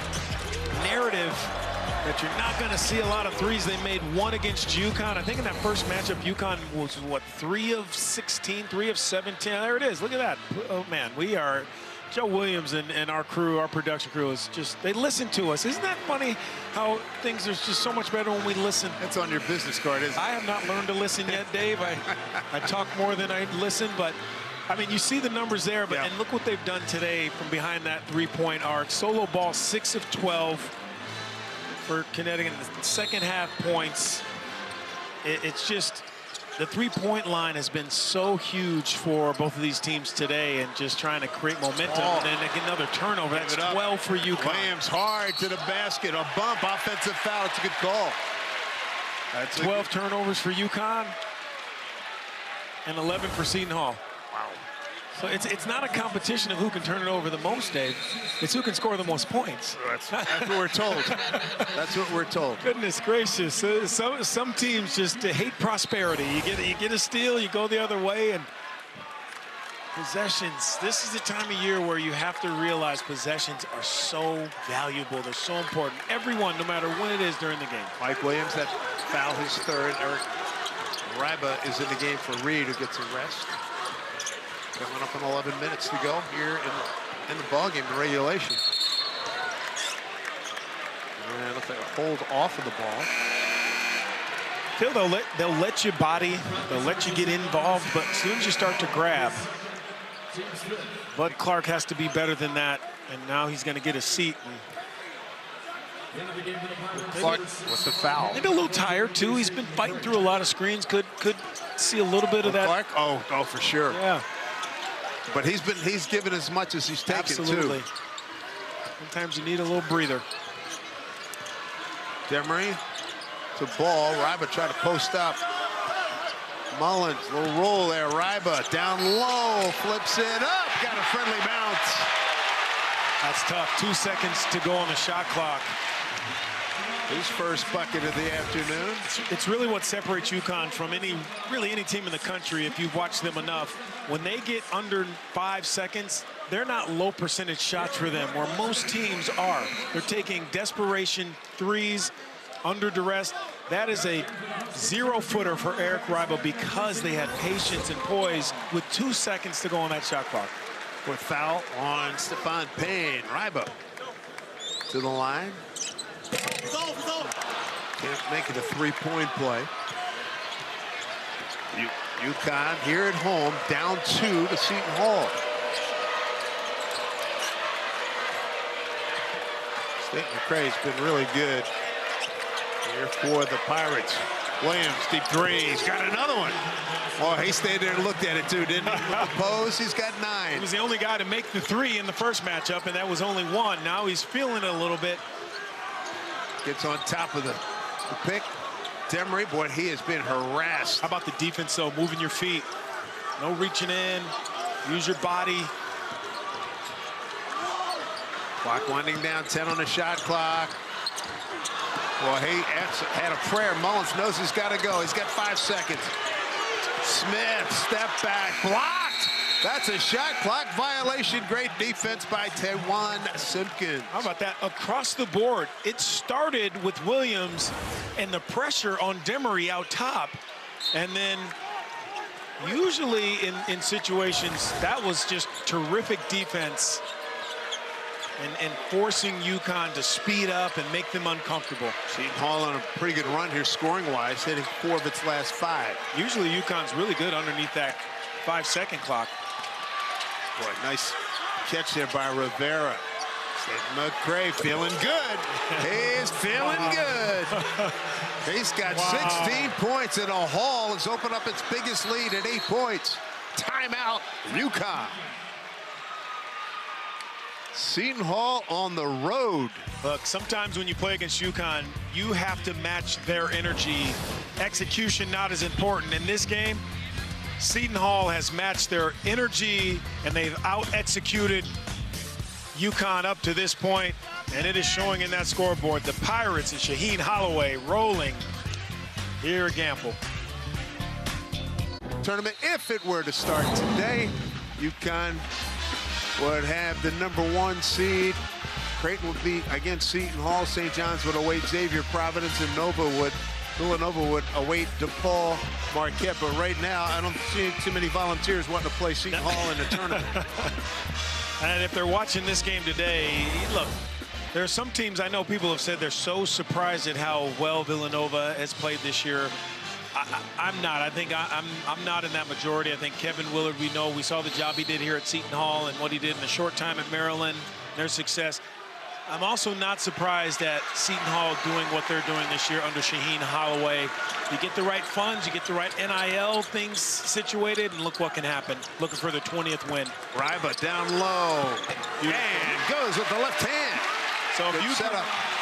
narrative that you're not going to see a lot of threes. They made 1 against UConn. I think in that first matchup, UConn was, what, 3 of 16, 3 of 17. There it is. Look at that. Oh, man, we are – Joe Williams and our crew, our production crew, is just – they listen to us. Isn't that funny how things are just so much better when we listen? That's on your business card, isn't it? I have not learned to listen yet, Dave. I talk more than I listen, but – I mean, you see the numbers there, but and look what they've done today from behind that three-point arc. Solo ball, 6 of 12 for Connecticut. The second half points. It's just the three-point line has been so huge for both of these teams today, and just trying to create momentum. And then another turnover. That's 12 for UConn. Williams hard to the basket. A bump, offensive foul. It's a good call. That's 12 turnovers for UConn and 11 for Seton Hall. So it's not a competition of who can turn it over the most, Dave. It's who can score the most points. That's what we're told. That's what we're told. Goodness gracious. Some teams just hate prosperity. You get a steal, you go the other way, and possessions. This is the time of year where you have to realize possessions are so valuable. They're so important. Everyone, no matter when it is during the game. Mike Williams, that foul, his third. Eric Ryba is in the game for Reed, who gets a rest. Coming up in 11 minutes to go here in the ballgame, in regulation. And looks like a hold off of the ball. Phil, they'll let you body, they'll let you get involved, but as soon as you start to grab, Bud Clark has to be better than that, and now he's going to get a seat. Clark with the foul. Maybe a little tired too. He's been fighting through a lot of screens. Could see a little bit of that. Clark? Oh, for sure. Yeah. But he's given as much as he's taken. Absolutely. Too. Sometimes you need a little breather. Demery to ball. Ryba tried to post up. Mullins, little roll there. Ryba down low, flips it up. Got a friendly bounce. That's tough. 2 seconds to go on the shot clock. His first bucket of the afternoon. It's really what separates UConn from really any team in the country if you've watched them enough. When they get under 5 seconds, they're not low percentage shots for them, where most teams are. They're taking desperation threes under duress. That is a 0-footer for Eric Ryba because they had patience and poise with 2 seconds to go on that shot clock. With foul on Stephon Payne. Ryba to the line. Can't make it a three-point play. UConn here at home, down 2 to Seton Hall. State McCrae's been really good here for the Pirates. Williams, deep three. He's got another one. Oh, he stayed there and looked at it too, didn't he? With the pose, he's got 9. He was the only guy to make the 3 in the first matchup, and that was only 1. Now he's feeling it a little bit. Gets on top of the pick. Demery, boy, he has been harassed. How about the defense, though? Moving your feet. No reaching in. Use your body. Clock winding down, 10 on the shot clock. Well, he had a prayer. Mullins knows he's got to go. He's got 5 seconds. Smith, step back, blocked. That's a shot clock violation. Great defense by Tewan Simpkins. How about that? Across the board, it started with Williams and the pressure on Demery out top. And then usually in situations, that was just terrific defense and forcing UConn to speed up and make them uncomfortable. Seton Hall on a pretty good run here scoring-wise, hitting 4 of its last 5. Usually UConn's really good underneath that 5-second clock. Boy, nice catch there by Rivera. State McCrae feeling good. He's feeling good. He's got 16 points, and Hall has opened up its biggest lead at 8 points. Timeout, UConn. Seton Hall on the road. Look, sometimes when you play against UConn, you have to match their energy. Execution not as important. In this game, Seton Hall has matched their energy, and they've out-executed UConn up to this point, and it is showing in that scoreboard. The Pirates and Shaheen Holloway rolling here at Gamble. Tournament, if it were to start today, UConn would have the #1 seed. Creighton would be against Seton Hall. St. John's would await Xavier, Providence, and Villanova would await DePaul, Marquette. But right now, I don't see too many volunteers wanting to play Seton Hall in the tournament. And if they're watching this game today, look, there are some teams I know people have said they're so surprised at how well Villanova has played this year. I'm not. I think I'm not in that majority. I think Kevin Willard, we saw the job he did here at Seton Hall and what he did in the short time at Maryland, their success. I'm also not surprised at Seton Hall doing what they're doing this year under Shaheen Holloway. You get the right funds, you get the right NIL things situated, and look what can happen. Looking for the 20th win. Ryba down low. And goes with the left hand. So if you can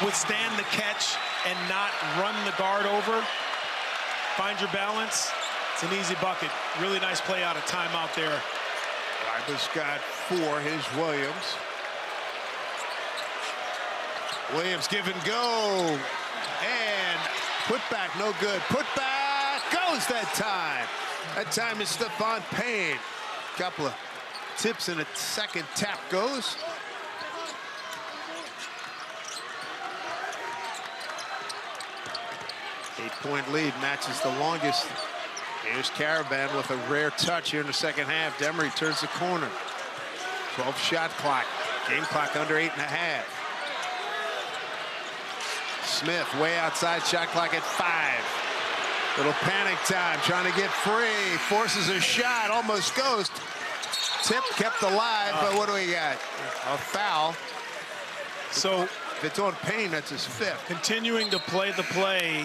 withstand the catch and not run the guard over, find your balance, it's an easy bucket. Really nice play out of timeout there. Ryba's got 4, here's Williams. Williams give and go. And put back, no good. Put back goes that time. That time is Stephon Payne. Couple of tips and a second tap goes. Eight-point lead matches the longest. Here's Caravan with a rare touch here in the second half. Demery turns the corner. 12 shot clock. Game clock under 8.5. Smith way outside, shot clock at 5. Little panic time, trying to get free. Forces a shot, almost goes. Tip kept alive, but what do we got? A foul. So if it's on Payne, that's his 5th. Continuing to play the play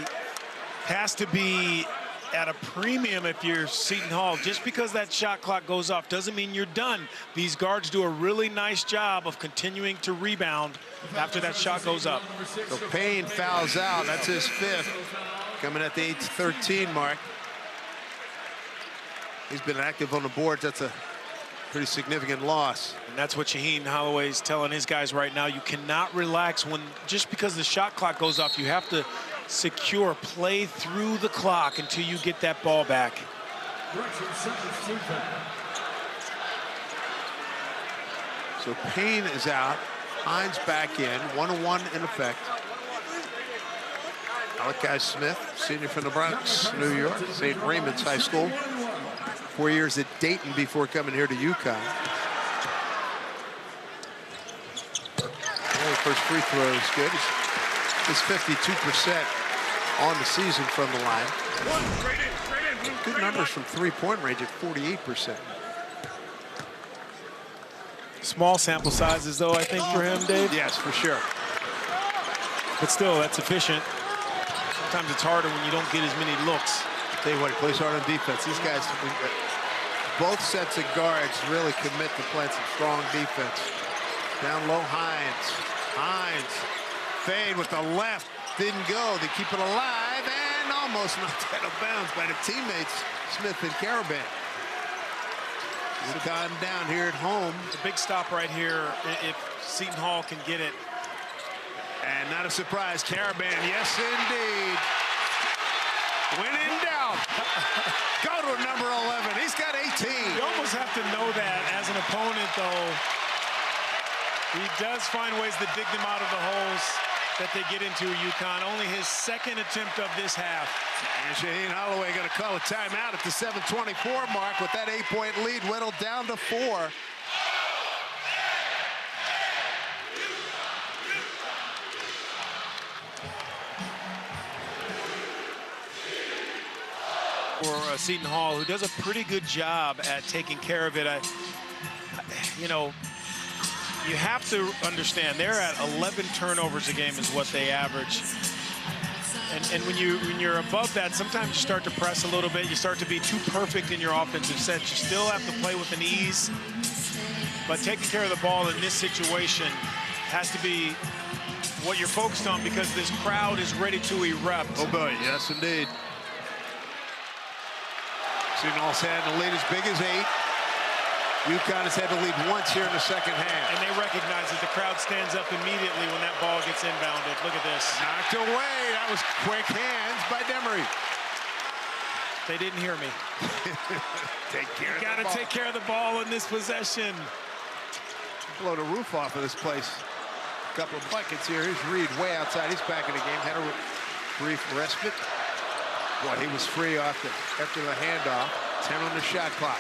has to be at a premium if you're Seton Hall. Just because that shot clock goes off doesn't mean you're done. These guards do a really nice job of continuing to rebound after that shot goes up. So Payne fouls out. That's his 5th. Coming at the 8:13 mark. He's been active on the boards. That's a pretty significant loss. And that's what Shaheen Holloway's telling his guys right now. You cannot relax when, just because the shot clock goes off, you have to secure, play through the clock until you get that ball back. So Payne is out. Hines back in. 1-1 in effect. Malachi Smith, senior from the Bronx, New York, St. Raymond's High School. 4 years at Dayton before coming here to UConn. Well, first free throw is good. He's 52% on the season from the line. Good numbers from three-point range at 48%. Small sample sizes, though, I think, for him, Dave. Yes, for sure. But still, that's efficient. Sometimes it's harder when you don't get as many looks. Tell you what, he plays hard on defense. These guys, both sets of guards really commit to playing some strong defense. Down low, Hines. Hines, fade with the left. Didn't go. They keep it alive and almost knocked out of bounds by the teammates, Smith and Caravan. UConn down here at home. It's a big stop right here if Seton Hall can get it. And not a surprise, Caravan, yes indeed. When in doubt, go to number 11. He's got 18. You almost have to know that as an opponent, though. He does find ways to dig them out of the holes that they get into UConn. Only his 2nd attempt of this half. And Shaheen Holloway going to call a timeout at the 7:24 mark with that 8-point lead whittled down to 4. For Seton Hall, who does a pretty good job at taking care of it. You know, you have to understand they're at 11 turnovers a game is what they average. And when you're above that, sometimes you start to press a little bit. You start to be too perfect in your offensive sense. You still have to play with an ease. But taking care of the ball in this situation has to be what you're focused on because this crowd is ready to erupt. Oh boy, yes indeed. Seton Hall's had the lead as big as 8. UConn has had to lead once here in the 2nd half. And they recognize that the crowd stands up immediately when that ball gets inbounded. Look at this. Knocked away. That was quick hands by Demery. They didn't hear me. Take care of the ball. Got to take care of the ball in this possession. Blow the roof off of this place. A couple of buckets here. Here's Reed way outside. He's back in the game. Had a brief respite. Boy, he was free after the handoff. 10 on the shot clock.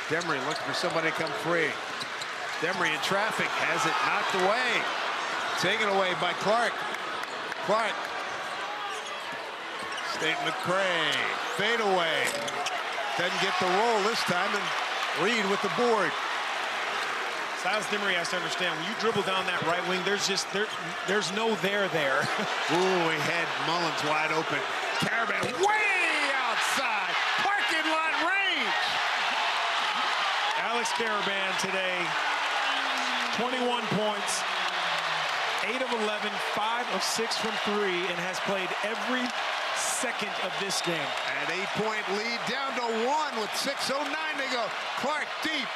Demery looking for somebody to come free. Demery in traffic, has it knocked away. Taken away by Clark. Clark. State McCray, fade away. Doesn't get the roll this time, and Reed with the board. Silas Demery has to understand, when you dribble down that right wing, there's no there. Ooh, he had Mullins wide open. Caravan way outside. Parking lot range. Alex Caravan today, 21 points, 8 of 11, 5 of 6 from 3, and has played every second of this game. An 8-point lead down to 1 with 6:09 to go. Clark deep.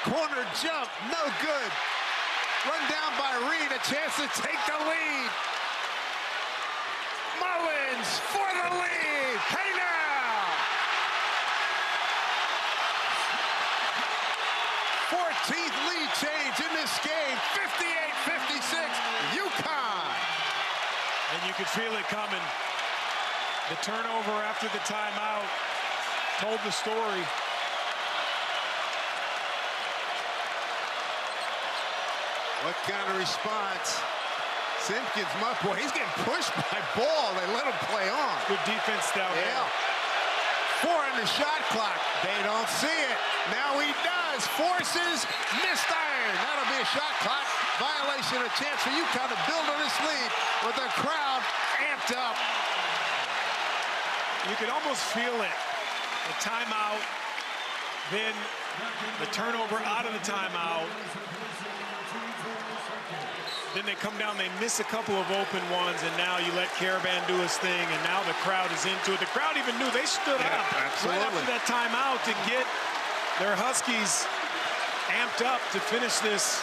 Corner jump, no good. Run down by Reed, a chance to take the lead. Mullins for the lead. Hey now! 14th lead change in this game. 58-56, UConn. And you could feel it coming. The turnover after the timeout told the story. What kind of response? Simpkins, my boy, he's getting pushed by Ball. They let him play on. Good defense down there. 4 on the shot clock. They don't see it. Now he does. Forces, missed iron. That'll be a shot clock violation. A chance for UConn to build on this lead with the crowd amped up. You could almost feel it. The timeout, then the turnover out of the timeout. Then they come down, they miss a couple of open ones, and now you let Caravan do his thing, and now the crowd is into it. The crowd even knew they stood up right after that timeout to get their Huskies amped up to finish this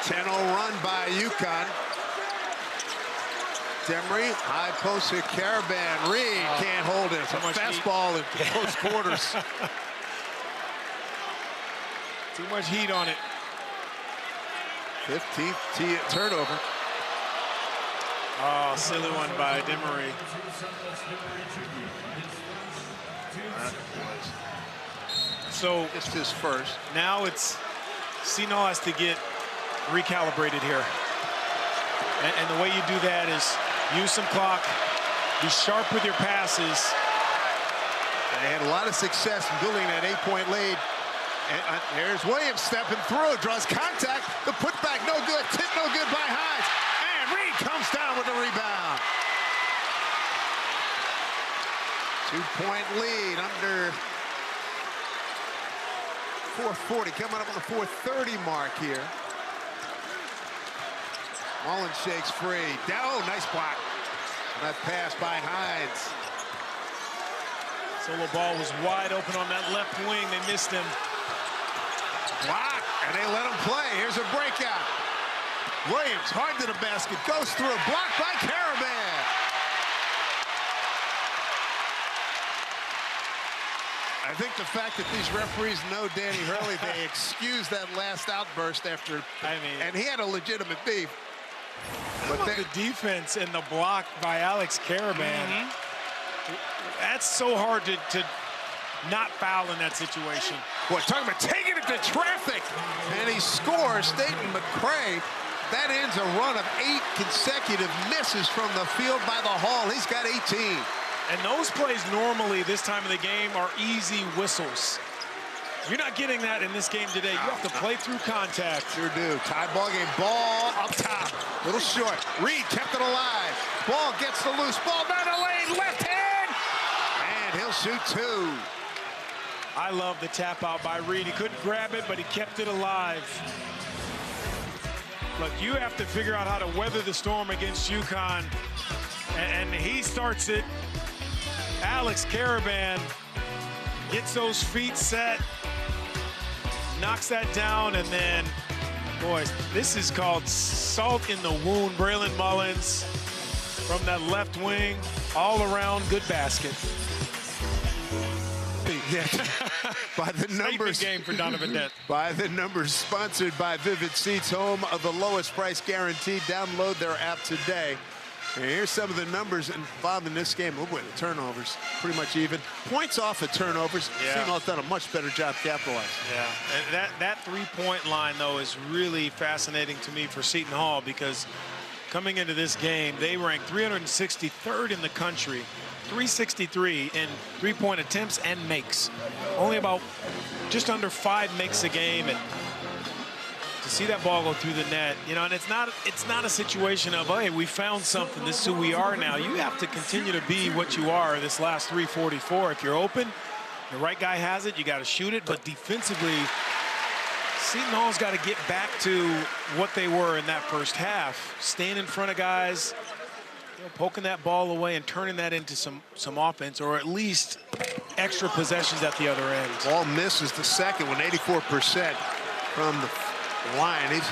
10-0 run by UConn. Demery, high post to Caravan. Reed can't hold it. It's a fastball in close quarters. Too much heat on it. 15th turnover. Oh, silly one by Demery. So just his first. Now it's Seton has to get recalibrated here. And the way you do that is use some clock, be sharp with your passes. They had a lot of success in building that 8-point lead. And here's Williams stepping through, draws contact. The putback no good, tip no good by Hines. And Reed comes down with the rebound. 2-point lead under 4:40, coming up on the 4:30 mark here. Mullen shakes free. Down, nice block. That pass by Hines. Solo ball was wide open on that left wing. They missed him. Block, and they let him play. Here's a breakout. Williams, hard to the basket, goes through. Blocked by Caravan. I think the fact that these referees know Danny Hurley, they excuse that last outburst after, and he had a legitimate beef. But the defense and the block by Alex Caravan, that's so hard to not foul in that situation. Boy, talking about taking it to traffic, and he scores. Seton McCray, that ends a run of 8 consecutive misses from the field by the Hall. He's got 18. And those plays normally this time of the game are easy whistles. You're not getting that in this game today. You have to play through contact. Sure do. Tie ball game. Ball up top. Little short. Reed kept it alive. Ball gets the loose ball down the lane. Left hand. And he'll shoot 2. I love the tap out by Reed. He couldn't grab it, but he kept it alive. Look, you have to figure out how to weather the storm against UConn. And he starts it. Alex Caravan gets those feet set, knocks that down, and then, boys, this is called salt in the wound. Braylon Mullins from that left wing, all around good basket. Yeah. By the numbers, game for Donovan Dent. By the numbers, sponsored by Vivid Seats, home of the lowest price guarantee. Download their app today. And here's some of the numbers involved in this game. Oh boy, the turnovers pretty much even. Points off of turnovers. Seton Hall's done a much better job capitalizing. Yeah, and that three-point line, though, is really fascinating to me for Seton Hall, because coming into this game, they ranked 363rd in the country, 363 in three-point attempts and makes. Only about just under 5 makes a game, and to see that ball go through the net, you know, and it's not a situation of, hey, we found something, this is who we are now. You have to continue to be what you are this last 344. If you're open, the right guy has it, you got to shoot it. But defensively, Seton Hall's got to get back to what they were in that first half, staying in front of guys, you know, poking that ball away and turning that into some offense, or at least extra possessions at the other end. Ball misses the second one, 84% from the line. He's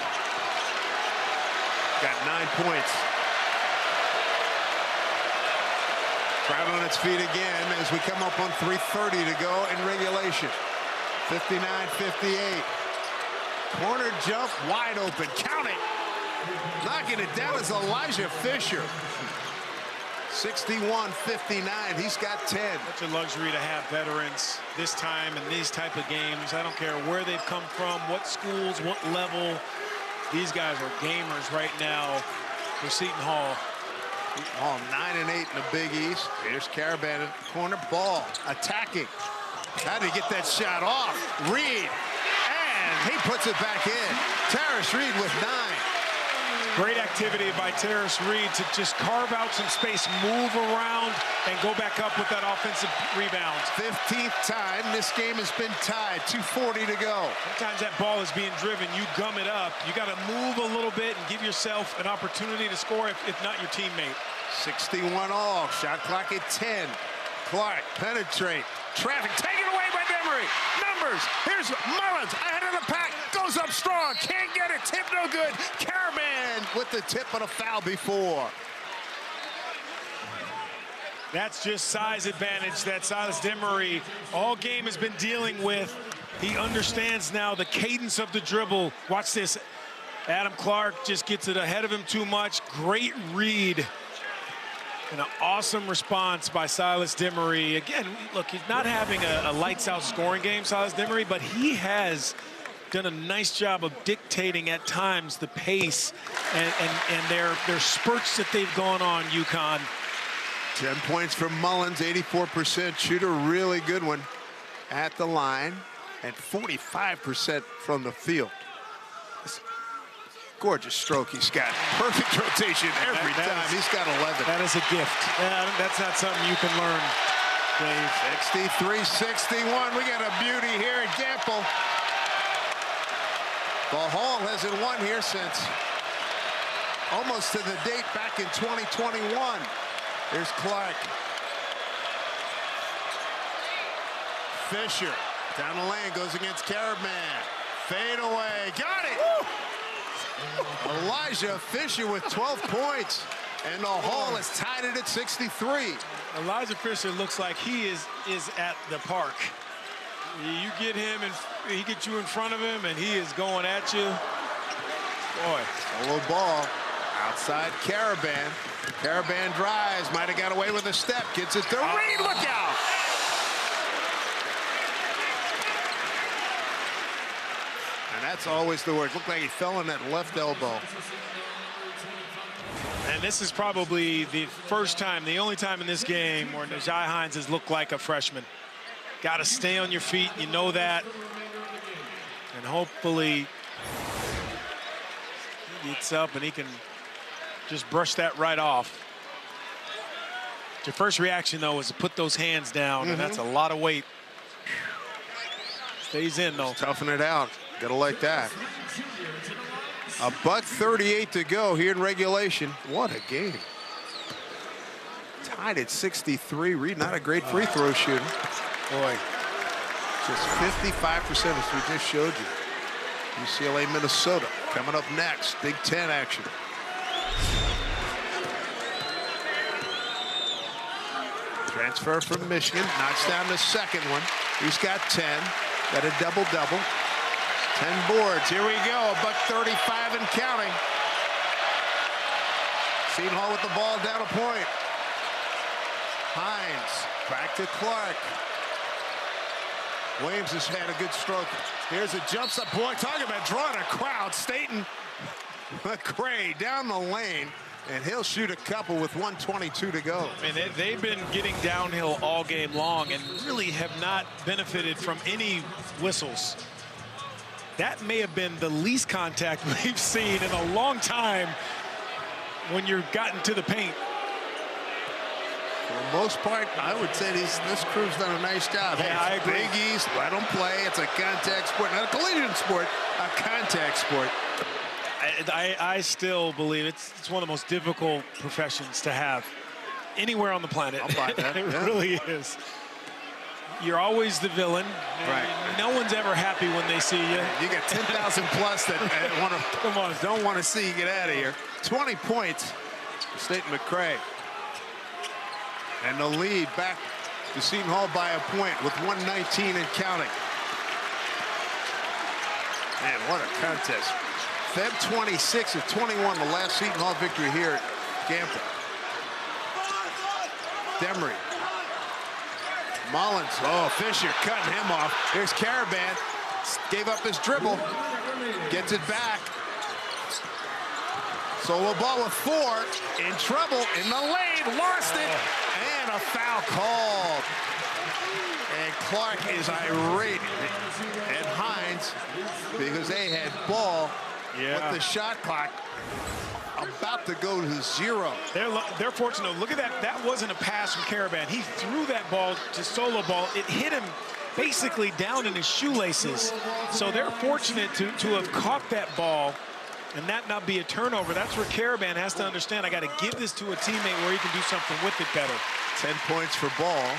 got 9 points. Crowd on its feet again as we come up on 3:30 to go in regulation. 59-58. Corner jump wide open. Count it. Knocking it down is Elijah Fisher. 61-59. He's got 10. Such a luxury to have veterans this time in these type of games. I don't care where they've come from, what schools, what level. These guys are gamers right now for Seton Hall. Seton Hall 9-8 in the Big East. Here's Caravan in the corner. Ball attacking. How did he get that shot off? Reed. And he puts it back in. Terrace Reed with 9. Great activity by Terrace Reed to just carve out some space, move around, and go back up with that offensive rebound. 15th time this game has been tied. 2:40 to go. Sometimes that ball is being driven. You gum it up. You got to move a little bit and give yourself an opportunity to score, if not your teammate. 61 all. Shot clock at 10. Clark penetrate. Traffic taken away by Demery. Numbers. Here's Mullins ahead of the pack. Goes up strong. Can't get it. Tip no good. Caravan with the tip on a foul before. That's just size advantage that Silas Demery all game has been dealing with. He understands now the cadence of the dribble. Watch this. Adam Clark just gets it ahead of him too much. Great read. And an awesome response by Silas Demery. Again, look, he's not having a lights-out scoring game, Silas Demery, but he has done a nice job of dictating at times the pace and their spurts that they've gone on, UConn. 10 points from Mullins, 84% shooter, really good one at the line, and 45% from the field. Gorgeous stroke he's got. Perfect rotation every time. He's got 11. That is a gift. That's not something you can learn, Dave. 63-61. We got a beauty here at Gamble. The Hall hasn't won here since almost to the date back in 2021. Here's Clark. Fisher down the lane, goes against Caravan. Fade away. Got it! Woo! Elijah Fisher with 12 points, and the Hall has tied it at 63. Elijah Fisher looks like he is at the park. You get him, and he gets you in front of him, and he is going at you. Boy. Solo ball outside Caravan. Caravan drives, might have got away with a step, gets it to Reed, look out! And that's always the word. Looked like he fell on that left elbow. And this is probably the first time, the only time in this game where Najai Hines has looked like a freshman. Got to stay on your feet, you know that. And hopefully he gets up and he can just brush that right off. Your first reaction, though, is to put those hands down, and that's a lot of weight. Stays in, though. Just toughen it out. Gotta like that. $1:38 to go here in regulation. What a game. Tied at 63. Reed, not a great free throw shooter. Boy. Just 55% as we just showed you. UCLA, Minnesota coming up next. Big Ten action. Transfer from Michigan. Knocks down the second one. He's got 10. Got a double-double. 10 boards. Here we go. $1:35 and counting. Seton Hall with the ball down a point. Hines back to Clark. Williams has had a good stroke. Here's a jump shot. Boy, talking about drawing a crowd. Seton McCray down the lane, and he'll shoot a couple with 1:22 to go. I mean, they've been getting downhill all game long and really have not benefited from any whistles. That may have been the least contact we've seen in a long time when you're gotten to the paint. For the most part, I would say this crew's done a nice job. Yeah, I agree. Big East, let them play. It's a contact sport, not a collision sport, a contact sport. I still believe it's one of the most difficult professions to have anywhere on the planet. I'll buy that. It really is. You're always the villain. Right. No one's ever happy when they see you. You got 10,000 plus that don't want to see you get out of here. 20 points for Seton McCray. And the lead back to Seton Hall by a point with 1:19 and counting. Man, what a contest. Feb 26 of 21, the last Seton Hall victory here at Gamble. Demery. Mullins, oh, Fisher cutting him off. Here's Caravan, gave up his dribble, gets it back. Solo ball with 4, in trouble, in the lane, lost it, and a foul called. And Clark is irate at Hines because they had ball with the shot clock. about to go to 0. They're fortunate. Look at that. That wasn't a pass from Caravan. He threw that ball to Solo Ball. It hit him basically down in his shoelaces. So they're fortunate to have caught that ball and that not be a turnover. That's where Caravan has to understand, I got to give this to a teammate where he can do something with it better. 10 points for Ball.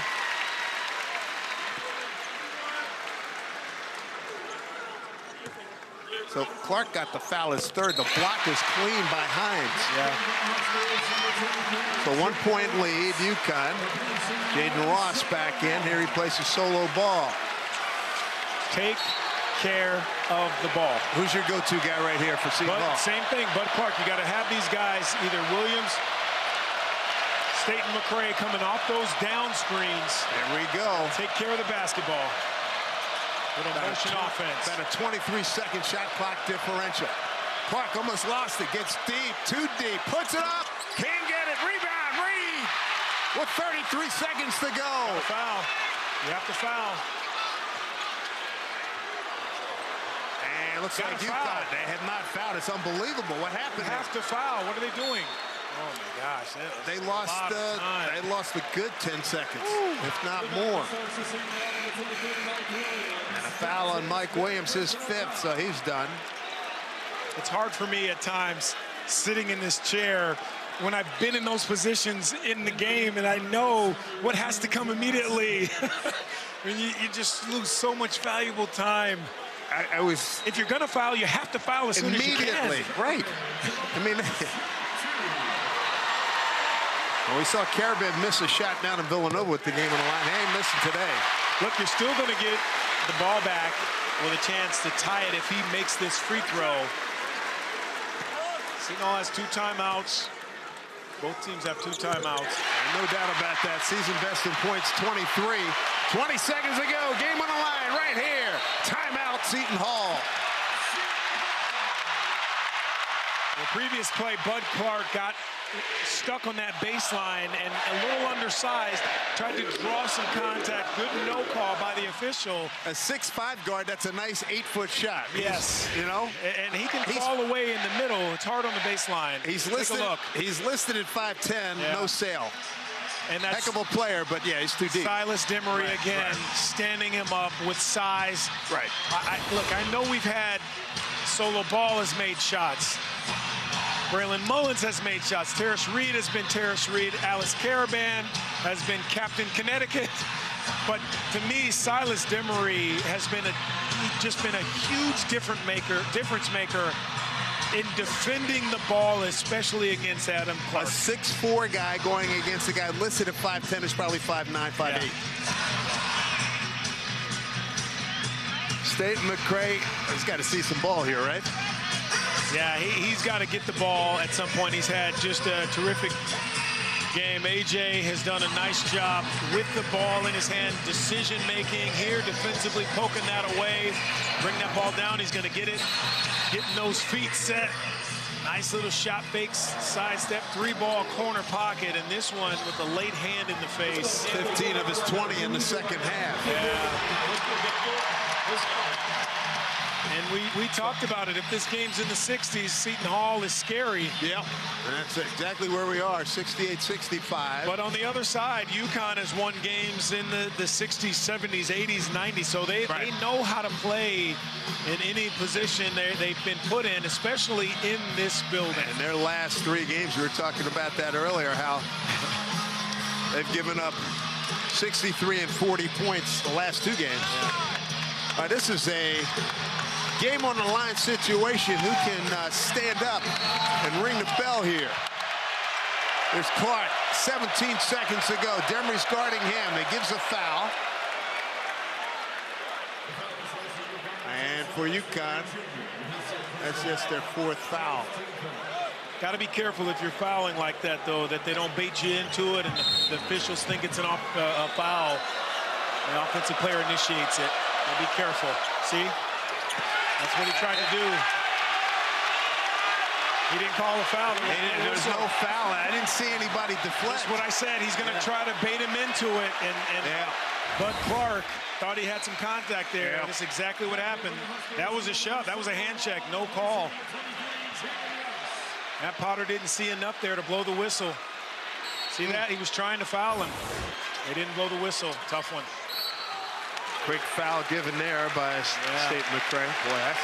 So Clark got the foul, his third. The block is clean by Hines. Yeah. So 1 point lead, UConn. Jaden Ross back in. Here he places Solo Ball. Take care of the ball. Who's your go-to guy right here for Seton Hall? Same thing, Bud Clark. You got to have these guys, either Williams, Seton McCray coming off those down screens. There we go. Take care of the basketball. Little motion offense. About a 23-second shot clock differential. Clark almost lost it. Gets deep, too deep. Puts it up. Can't get it. Rebound. Reed with 33 seconds to go. Foul. You have to foul. And it looks like UConn. They have not fouled. It's unbelievable. What happened? You have to foul. What are they doing? Oh my gosh. They lost a good 10 seconds, if not more. And a foul on Mike Williams, his 5th, so he's done. It's hard for me at times sitting in this chair when I've been in those positions in the game and I know what has to come immediately. I mean, you just lose so much valuable time. If you're going to foul, you have to foul as soon as you can. Immediately, right. I mean, well, we saw Caravan miss a shot down in Villanova with the game on the line. He ain't missing today. Look, you're still going to get the ball back with a chance to tie it if he makes this free throw. Seton has 2 timeouts. Both teams have 2 timeouts. No doubt about that. Season best in points, 23. 20 seconds to go. Game on the line right here. Timeout, Seton Hall. The previous play, Bud Clark got stuck on that baseline and a little undersized, tried to draw some contact. Good no call by the official. A 6'5" guard, that's a nice 8-foot shot. Yes. You know? And he can fall away in the middle. It's hard on the baseline. He's listed at 5'10", yeah. No sale. And that's heck of a player, but yeah, he's too deep. Silas Demery again, standing him up with size. Right. Look, I know we've had Solo Ball has made shots. Braylon Mullins has made shots. Terrace Reed has been Terrace Reed. Alice Caravan has been Captain Connecticut. But to me, Silas Demery has been just been a huge difference maker in defending the ball, especially against Adam Clark. A 6'4" guy going against a guy listed at 5'10" is probably 5'9", 5'8". Yeah. Seton McCray has got to see some ball here, right? Yeah, he's got to get the ball at some point. He's had just a terrific game. AJ has done a nice job with the ball in his hand, decision-making here, defensively poking that away. Bring that ball down, he's going to get it. Getting those feet set. Nice little shot fakes, sidestep, 3-ball corner pocket, and this one with a late hand in the face. 15 of his 20 in the second half. Yeah. And we talked about it. If this game's in the 60s, Seton Hall is scary. Yep, and that's exactly where we are, 68-65. But on the other side, UConn has won games in the 60s, 70s, 80s, 90s. So they know how to play in any position they've been put in, especially in this building. And their last 3 games, we were talking about that earlier, how they've given up 63 and 40 points the last 2 games. All right, this is a game on the line situation. Who can stand up and ring the bell here? There's Clark, 17 seconds to go. Demery's guarding him. He gives a foul. And for UConn, that's just their 4th foul. Got to be careful if you're fouling like that, though, that they don't bait you into it and the officials think it's a foul. The offensive player initiates it. So be careful. See? That's what he tried to do. He didn't call a foul. There was no foul. I didn't see anybody deflect. That's what I said. He's going to try to bait him into it. And Bud Clark thought he had some contact there. Yeah. That's exactly what happened. That was a shove. That was a hand check. No call. Matt Potter didn't see enough there to blow the whistle. See that? He was trying to foul him. They didn't blow the whistle. Tough one. Quick foul given there by Seton McCray. Boy, that's...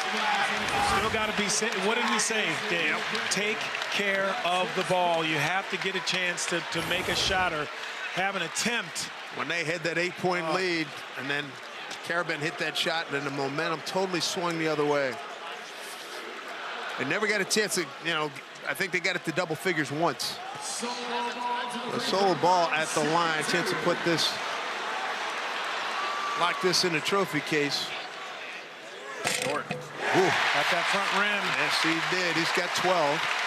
Still got to be... What did we say, Dave? Yep. Take care of the ball. You have to get a chance to make a shot or have an attempt. When they had that 8-point lead, and then Caravan hit that shot, and then the momentum totally swung the other way. They never got a chance to, you know, I think they got it to double figures once. A solo ball at the line, chance to put this, lock this in a trophy case. Short. Ooh. At that front rim. Yes, he did. He's got 12.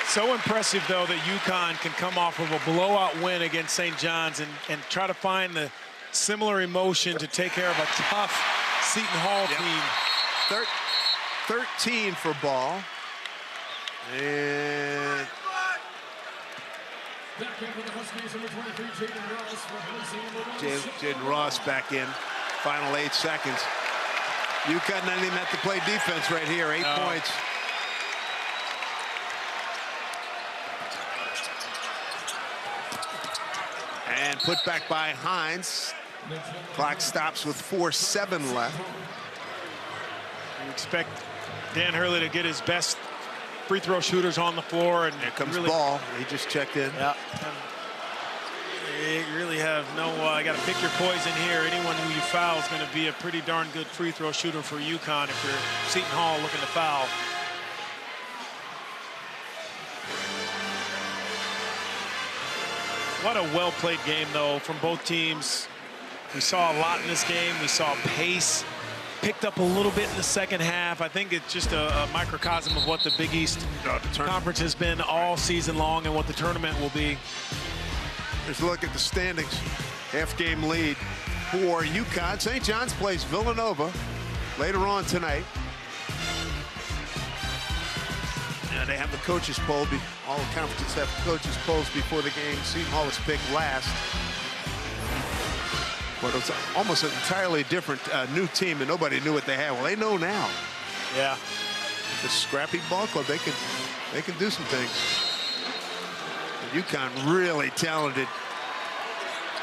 So impressive, though, that UConn can come off of a blowout win against St. John's and try to find the similar emotion to take care of a tough Seton Hall team. 13 for Ball. And Jaden Ross back in. Final 8 seconds. UConn not even have to play defense right here. 8 points. And put back by Hines. Clock stops with 4:07 left. You expect Dan Hurley to get his best free throw shooters on the floor. And here comes really, Ball. He just checked in. Yeah. You really have no, got to pick your poison here. Anyone who you foul is going to be a pretty darn good free throw shooter for UConn if you're Seton Hall looking to foul. What a well-played game, though, from both teams. We saw a lot in this game. We saw pace picked up a little bit in the second half. I think it's just a microcosm of what the Big East Conference has been all season long and what the tournament will be. Let's look at the standings. Half-game lead for UConn. St. John's plays Villanova later on tonight. Yeah, they have the coaches poll. All the conferences have coaches polls before the game. Seton Hall was picked last. But it's almost an entirely different new team, and nobody knew what they had. Well, they know now. Yeah. The scrappy ball club, they can do some things. And UConn really talented.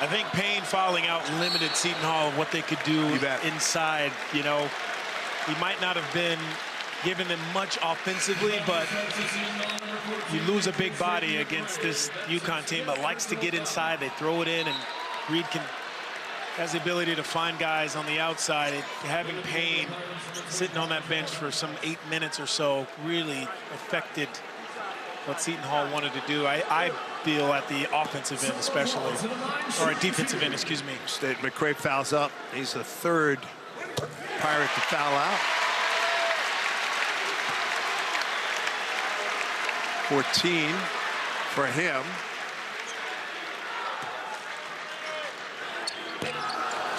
I think Payne fouling out limited Seton Hall of what they could do inside. You know, he might not have been giving them much offensively, but you lose a big body against this UConn team that likes to get inside. They throw it in, and Reed has the ability to find guys on the outside. Having Payne sitting on that bench for some 8 minutes or so really affected what Seton Hall wanted to do. I feel at the offensive end especially, or at defensive end, excuse me. Seton McCray fouls up. He's the third Pirate to foul out. 14 for him.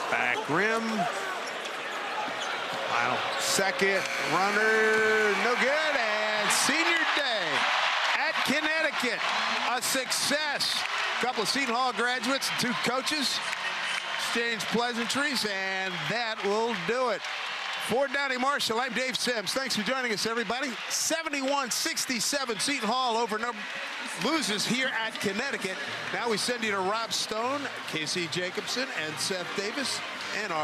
Back rim. Final second runner, no good, and senior day at Connecticut, a success. A couple of Seton Hall graduates and 2 coaches exchanged pleasantries, and that will do it. For Donnie Marshall, I'm Dave Sims. Thanks for joining us, everybody. 71-67, Seton Hall loses here at Connecticut. Now we send you to Rob Stone, Casey Jacobson, and Seth Davis, and our